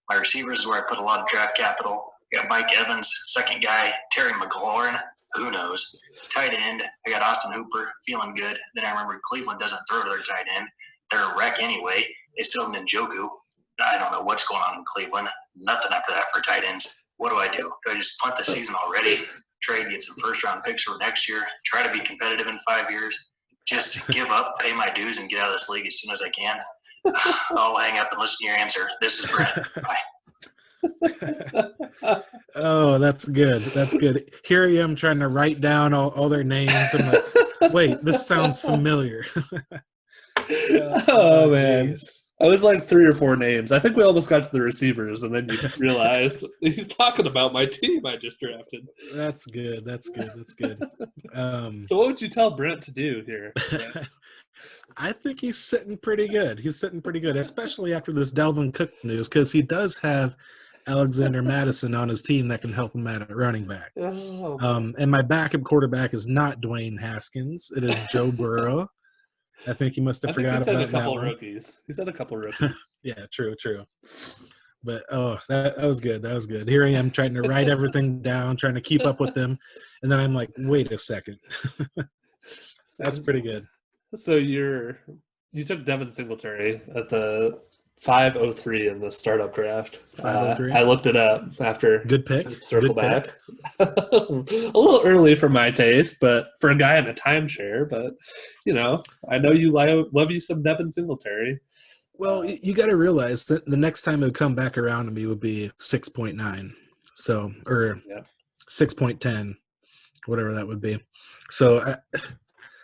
My receivers is where I put a lot of draft capital. I got Mike Evans, second guy, Terry McLaurin, who knows. Tight end, I got Austin Hooper, feeling good. Then I remember Cleveland doesn't throw to their tight end. They're a wreck anyway. They still have Njoku. I don't know what's going on in Cleveland. Nothing after that for tight ends. What do? Do I just punt the season already? Trade, get some first-round picks for next year? Try to be competitive in 5 years? Just give up, pay my dues, and get out of this league as soon as I can? I'll hang up and listen to your answer. This is Brent. Bye. Oh, that's good. That's good. Here I am trying to write down all their names. I'm like, wait, this sounds familiar. Oh, man. Geez. I was like 3 or 4 names. I think we almost got to the receivers, and then you realized he's talking about my team I just drafted. That's good. That's good. That's good. So what would you tell Brent to do here? I think he's sitting pretty good. He's sitting pretty good, especially after this Dalvin Cook news, because he does have Alexander Madison on his team that can help him out at running back. Oh. And my backup quarterback is not Dwayne Haskins. It is Joe Burrow. I think he must have forgot about that one. Rookies. He said a couple rookies. Yeah, true. But, that was good. That was good. Here I am trying to write everything down, trying to keep up with them. And then I'm like, wait a second. That's pretty good. So you took Devin Singletary at the 503 in the startup draft. 503. I looked it up after. Good pick. Circle back. A little early for my taste, but for a guy in a timeshare. But I know you love you some Devin Singletary. Well, you got to realize that the next time it would come back around to me would be 6.9, or 6.10, whatever that would be. So,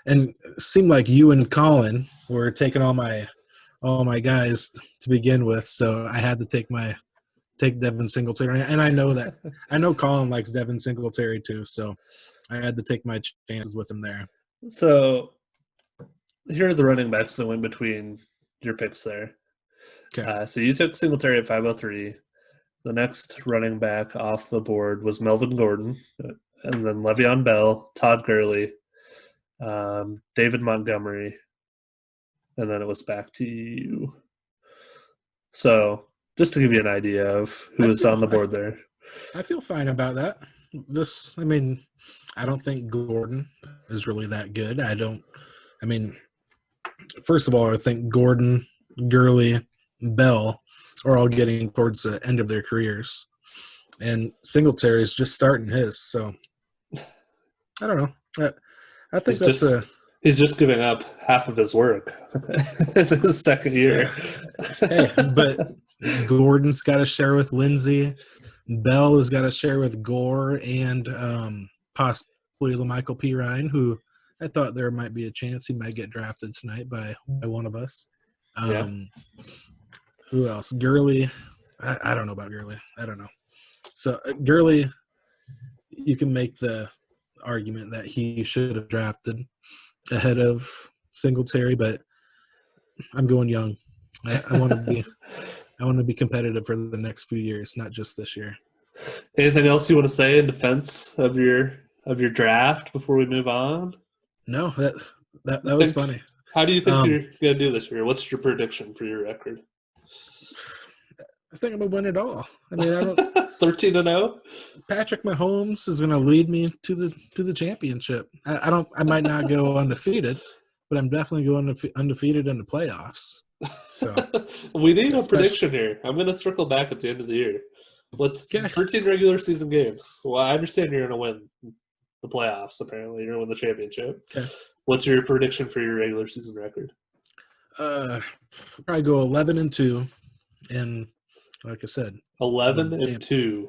and it seemed like you and Colin were taking all my guys to begin with, so I had to take Devin Singletary, and I know Colin likes Devin Singletary too, so I had to take my chances with him there. So here are the running backs that went between your picks there. Okay. So you took Singletary at 503. The next running back off the board was Melvin Gordon, and then Le'Veon Bell, Todd Gurley, David Montgomery, and then it was back to you. So just to give you an idea of who was on the board there. I feel fine about that. I don't think Gordon is really that good. First of all, I think Gordon, Gurley, Bell are all getting towards the end of their careers. And Singletary is just starting his. So, I don't know. I think he's just giving up half of his work in his second year. Hey, but Gordon's got to share with Lindsey. Bell has got to share with Gore and possibly LaMichael P. Ryan, who I thought there might be a chance he might get drafted tonight by one of us. Who else? Gurley. I don't know about Gurley. I don't know. So Gurley, you can make the argument that he should have drafted ahead of Singletary, but I'm going young. I want to be competitive for the next few years, not just this year. Anything else you want to say in defense of your draft before we move on? No, that was funny. How do you think you're going to do this year? What's your prediction for your record? I think I'm going to win it all. I don't 13-0. Patrick Mahomes is going to lead me to the championship. I might not go undefeated, but I'm definitely going undefeated in the playoffs. So we need a prediction here. I'm going to circle back at the end of the year. 13 regular season games. Well, I understand you're going to win the playoffs. Apparently, you're going to win the championship. Okay. What's your prediction for your regular season record? Probably go 11-2, and like I said, 11-2.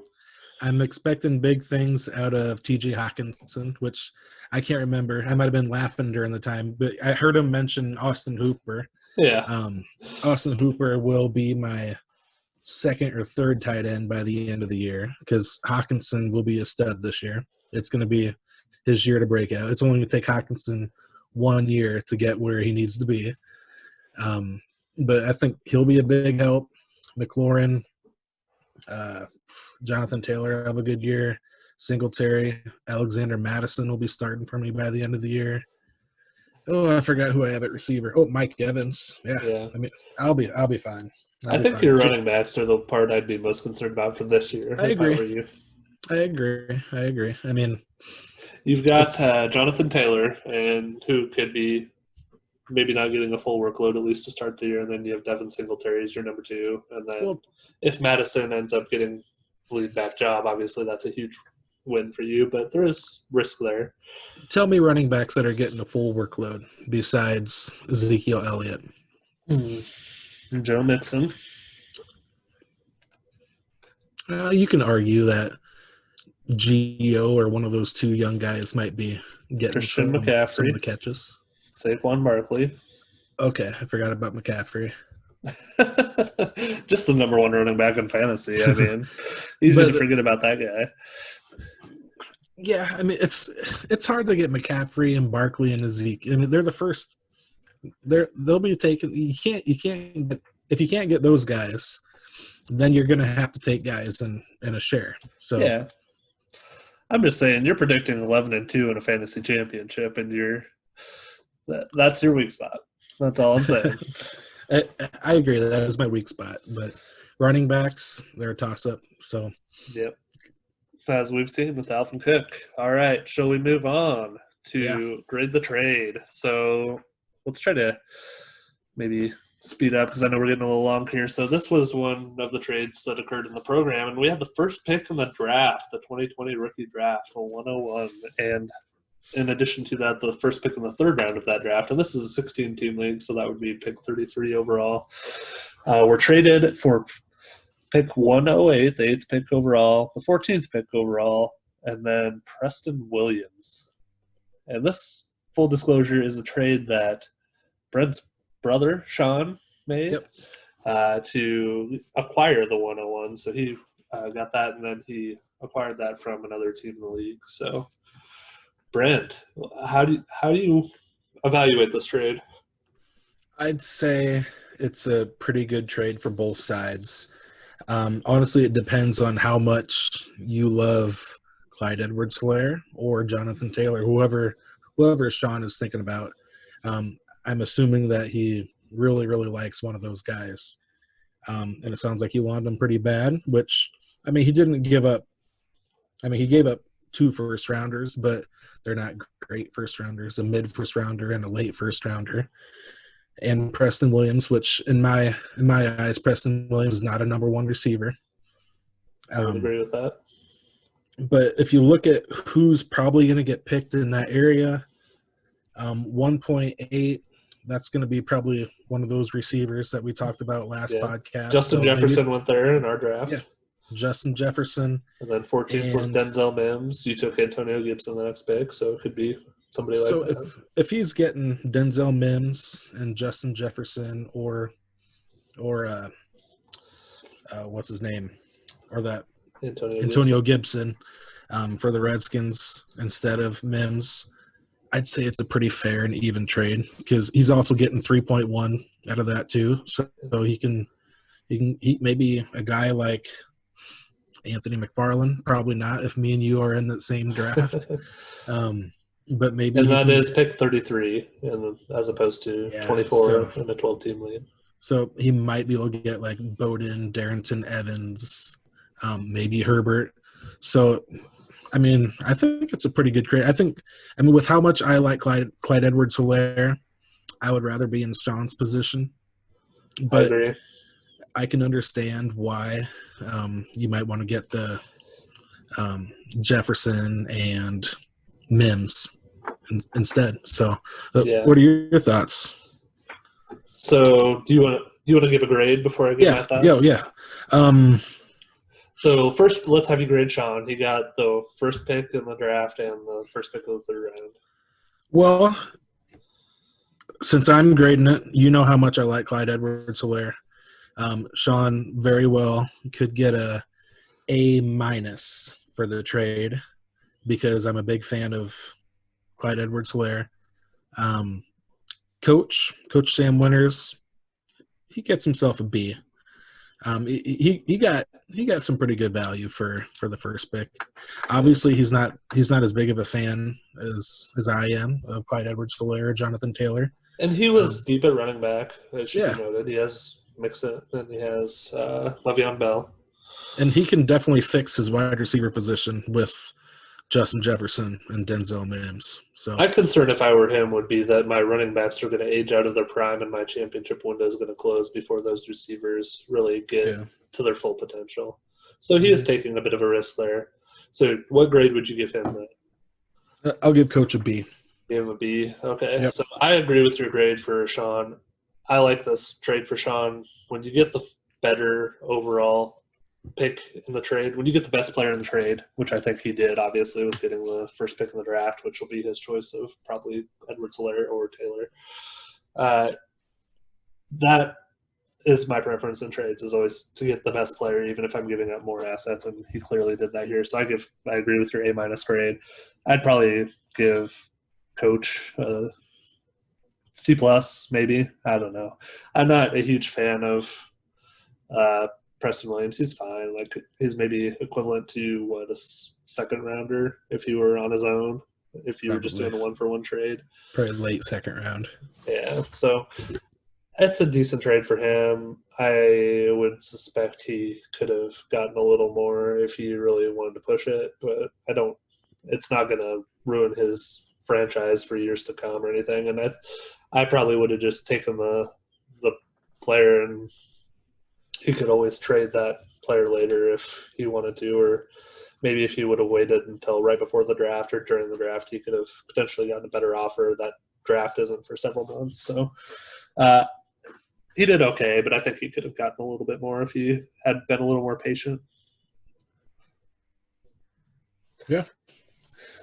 I'm expecting big things out of T.J. Hawkinson, which I can't remember. I might have been laughing during the time, but I heard him mention Austin Hooper. Yeah. Austin Hooper will be my second or third tight end by the end of the year because Hawkinson will be a stud this year. It's going to be his year to break out. It's only going to take Hawkinson 1 year to get where he needs to be. But I think he'll be a big help. McLaurin, Jonathan Taylor have a good year. Singletary, Alexander Madison will be starting for me by the end of the year. Oh, I forgot who I have at receiver. Oh, Mike Evans. Yeah. I'll be fine. I think your running backs are the part I'd be most concerned about for this year. I agree. If I were you. I agree. You've got Jonathan Taylor, and who could be maybe not getting a full workload at least to start the year, and then you have Devin Singletary as your number 2, and then if Madison ends up getting the lead back job, obviously that's a huge win for you, but there is risk there. Tell me running backs that are getting a full workload besides Ezekiel Elliott. Joe Mixon. You can argue that Gio or one of those two young guys might be getting Christian some McCaffrey. of the catches. Saquon Barkley. Okay, I forgot about McCaffrey. Just the number 1 running back in fantasy. Easy to forget about that guy. Yeah, it's hard to get McCaffrey and Barkley and Zeke. They're the first. They'll be taken. You can't get, if you can't get those guys, then you're going to have to take guys in a share. So yeah, I'm just saying you're predicting 11-2 in a fantasy championship, and that's your weak spot. That's all I'm saying. I agree that is my weak spot, but running backs, they're a toss-up. So yep, as we've seen with Dalvin Cook. All right, shall we move on to grade the trade? So let's try to maybe speed up because I know we're getting a little long here. So this was one of the trades that occurred in the program, and we had the first pick in the draft, the 2020 rookie draft, 101. And in addition to that, the first pick in the third round of that draft, and this is a 16-team league, so that would be pick 33 overall. We're traded for pick 108, the 8th pick overall, the 14th pick overall, and then Preston Williams. And this, full disclosure, is a trade that Brent's brother, Sean, made to acquire the 101. So he got that, and then he acquired that from another team in the league. So, Brent, how do you evaluate this trade? I'd say it's a pretty good trade for both sides. Honestly, it depends on how much you love Clyde Edwards-Helaire or Jonathan Taylor, whoever Sean is thinking about. I'm assuming that he really, really likes one of those guys. And it sounds like he wanted him pretty bad, which, he didn't give up. He gave up 2 first-rounders, but they're not great first-rounders, a mid-first-rounder and a late first-rounder. And Preston Williams, which in my eyes, Preston Williams is not a number 1 receiver. I would agree with that. But if you look at who's probably going to get picked in that area, 1.8, that's going to be probably one of those receivers that we talked about last podcast. Justin Jefferson went there in our draft. Yeah, Justin Jefferson. And then 14th was Denzel Mims. You took Antonio Gibson the next pick, so it could be somebody like that. So if he's getting Denzel Mims and Justin Jefferson or what's his name? Or that Antonio Gibson for the Redskins instead of Mims, I'd say it's a pretty fair and even trade because he's also getting 3.1 out of that too. So he maybe a guy like Anthony Mcfarland, probably not if me and you are in the same draft. But maybe. And that is pick 33 as opposed to 24 in a 12-team league. So he might be able to get like Bowden, Darrington Evans, maybe Herbert. So, I mean, I think it's a pretty good trade. I mean, with how much I like Clyde Edwards-Helaire, I would rather be in Sean's position. But I agree. I can understand why you might want to get the Jefferson and Mims instead. So, what are your thoughts? So, do you want to give a grade before I give my thoughts? Yeah. So first, let's have you grade Sean. He got the first pick in the draft and the first pick of the 3rd round. Well, since I'm grading it, you know how much I like Clyde Edwards-Helaire. Sean very well could get a A- for the trade because I'm a big fan of Clyde Edwards-Helaire. Coach Sam Winters, he gets himself a B. He got some pretty good value for the first pick. Obviously, he's not as big of a fan as I am of Clyde Edwards-Helaire or Jonathan Taylor. And he was deep at running back, as should be noted. He has Mixon and he has Le'Veon Bell. And he can definitely fix his wide receiver position with Justin Jefferson and Denzel Mims. So my concern, if I were him, would be that my running backs are going to age out of their prime and my championship window is going to close before those receivers really get to their full potential. So he is taking a bit of a risk there. So what grade would you give him then? I'll give Coach a B. Give him a B? Okay. Yep. So I agree with your grade for Sean. I like this trade for Sean. When you get the better overall pick in the trade, when you get the best player in the trade, which I think he did, obviously, with getting the first pick in the draft, which will be his choice of probably Edwards-Helaire or Taylor. That is my preference in trades, is always to get the best player, even if I'm giving up more assets, and he clearly did that here. So I agree with your A- grade. I'd probably give Coach C+, maybe. I don't know. I'm not a huge fan of Preston Williams. He's fine. Like, he's maybe equivalent to a second rounder if he were on his own, if you were just doing a 1-for-1 trade. Probably late second round. Yeah. So it's a decent trade for him. I would suspect he could have gotten a little more if he really wanted to push it, but it's not going to ruin his franchise for years to come or anything. And I probably would have just taken the player, and he could always trade that player later if he wanted to, or maybe if he would have waited until right before the draft or during the draft, he could have potentially gotten a better offer. That draft isn't for several months. So he did okay, but I think he could have gotten a little bit more if he had been a little more patient. Yeah.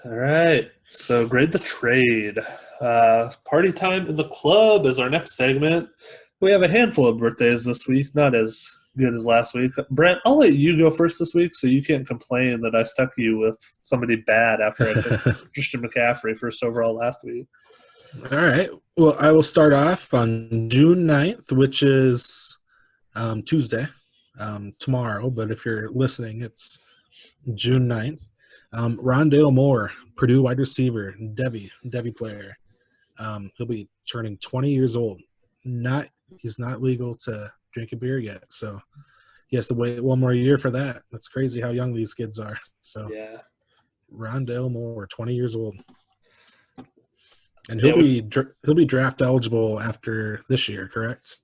All right. So grade the trade. Party time in the club is our next segment. We have a handful of birthdays this week, not as good as last week. Brent, I'll let you go first this week so you can't complain that I stuck you with somebody bad after I took Christian McCaffrey first overall last week. All right. Well, I will start off on June 9th, which is Tuesday, tomorrow. But if you're listening, it's June 9th. Rondale Moore, Purdue wide receiver, devy player. He'll be turning 20 years old. He's not legal to drink a beer yet, so he has to wait one more year for that. That's crazy how young these kids are. So yeah, Rondale Moore, 20 years old. And he'll be draft eligible after this year, correct?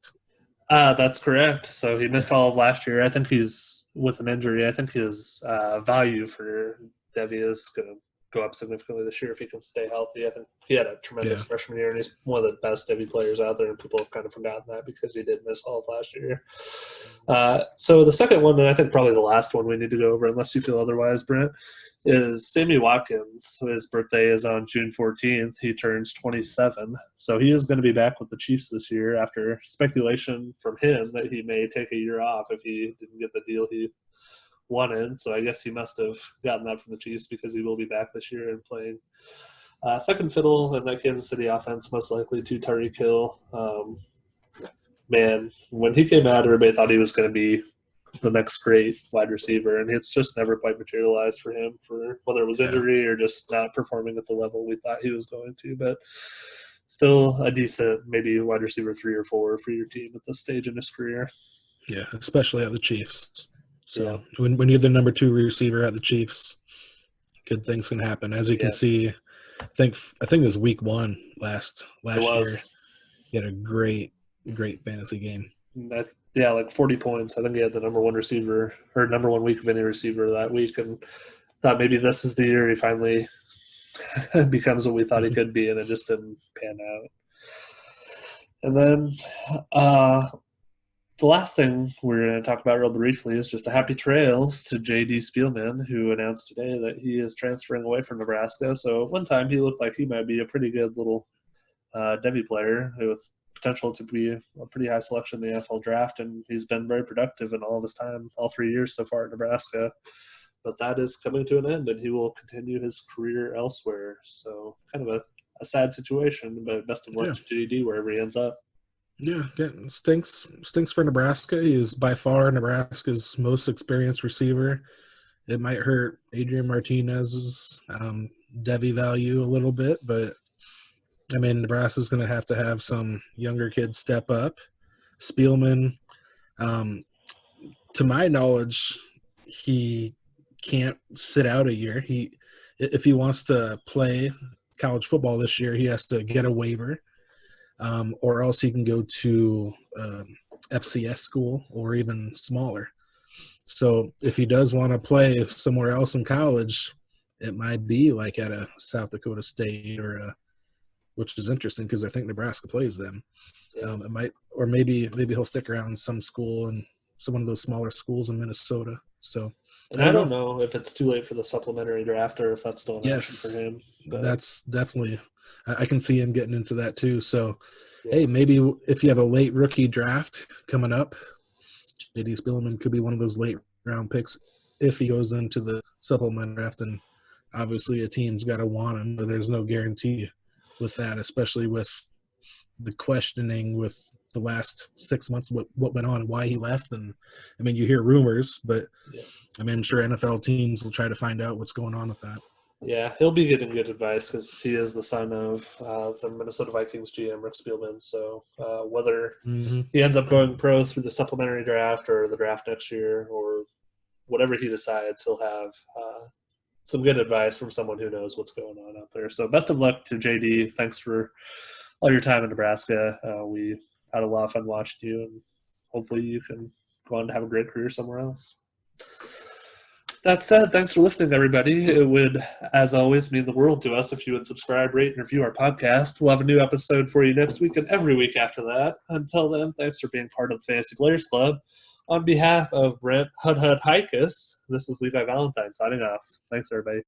That's correct. So he missed all of last year. I think he's with an injury. I think his value for devy is going to go up significantly this year if he can stay healthy. I think he had a tremendous freshman year, and he's one of the best devy players out there, and people have kind of forgotten that because he did miss all of last year. So the second one, and I think probably the last one we need to go over, unless you feel otherwise, Brent, is Sammy Watkins. His birthday is on June 14th. He turns 27. So he is going to be back with the Chiefs this year after speculation from him that he may take a year off if he didn't get the deal he wanted. So I guess he must have gotten that from the Chiefs because he will be back this year and playing second fiddle in that Kansas City offense, most likely to Tyreek Hill. Man, when he came out, everybody thought he was going to be the next great wide receiver, and it's just never quite materialized for him, for whether it was injury or just not performing at the level we thought he was going to. But still a decent, maybe wide receiver 3 or 4 for your team at this stage in his career. Yeah, especially at the Chiefs. So when you're the number 2 receiver at the Chiefs, good things can happen. As you can see, I think it was week 1 last year. He had a great fantasy game. Like 40 points. I think he had the number 1 receiver or number 1 week of any receiver that week, and thought maybe this is the year he finally becomes what we thought he could be, and it just didn't pan out. And then the last thing we're going to talk about real briefly is just a happy trails to JD Spielman, who announced today that he is transferring away from Nebraska. So at one time he looked like he might be a pretty good little devy player with potential to be a pretty high selection in the NFL draft, and he's been very productive in all of his time, all 3 years so far at Nebraska. But that is coming to an end, and he will continue his career elsewhere. So kind of a sad situation, but best of luck to JD wherever he ends up. Yeah, stinks for Nebraska. He is by far Nebraska's most experienced receiver. It might hurt Adrian Martinez's devy value a little bit, but I mean, Nebraska's going to have some younger kids step up. Spielman, to my knowledge, he can't sit out a year. If he wants to play college football this year, he has to get a waiver. Or else he can go to FCS school or even smaller. So if he does want to play somewhere else in college, it might be like at a South Dakota State which is interesting because I think Nebraska plays them. It might, or maybe he'll stick around some school and one of those smaller schools in Minnesota. So I don't know if it's too late for the supplementary draft or if that's still an option for him. But that's definitely. I can see him getting into that too. So, hey, maybe if you have a late rookie draft coming up, JD Spielman could be one of those late round picks if he goes into the supplement draft. And obviously a team's got to want him, but there's no guarantee with that, especially with the questioning with the last 6 months, what went on, why he left. And, I mean, you hear rumors, but, I mean, I'm sure NFL teams will try to find out what's going on with that. Yeah, he'll be getting good advice because he is the son of the Minnesota Vikings GM, Rick Spielman. So whether he ends up going pro through the supplementary draft or the draft next year or whatever he decides, he'll have some good advice from someone who knows what's going on out there. So best of luck to JD. Thanks for all your time in Nebraska. We had a lot of fun watching you, and hopefully you can go on to have a great career somewhere else. That said, thanks for listening, everybody. It would, as always, mean the world to us if you would subscribe, rate, and review our podcast. We'll have a new episode for you next week and every week after that. Until then, thanks for being part of the Fantasy Players Club. On behalf of Brent Hudhud-Hikus, this is Levi Valentine signing off. Thanks, everybody.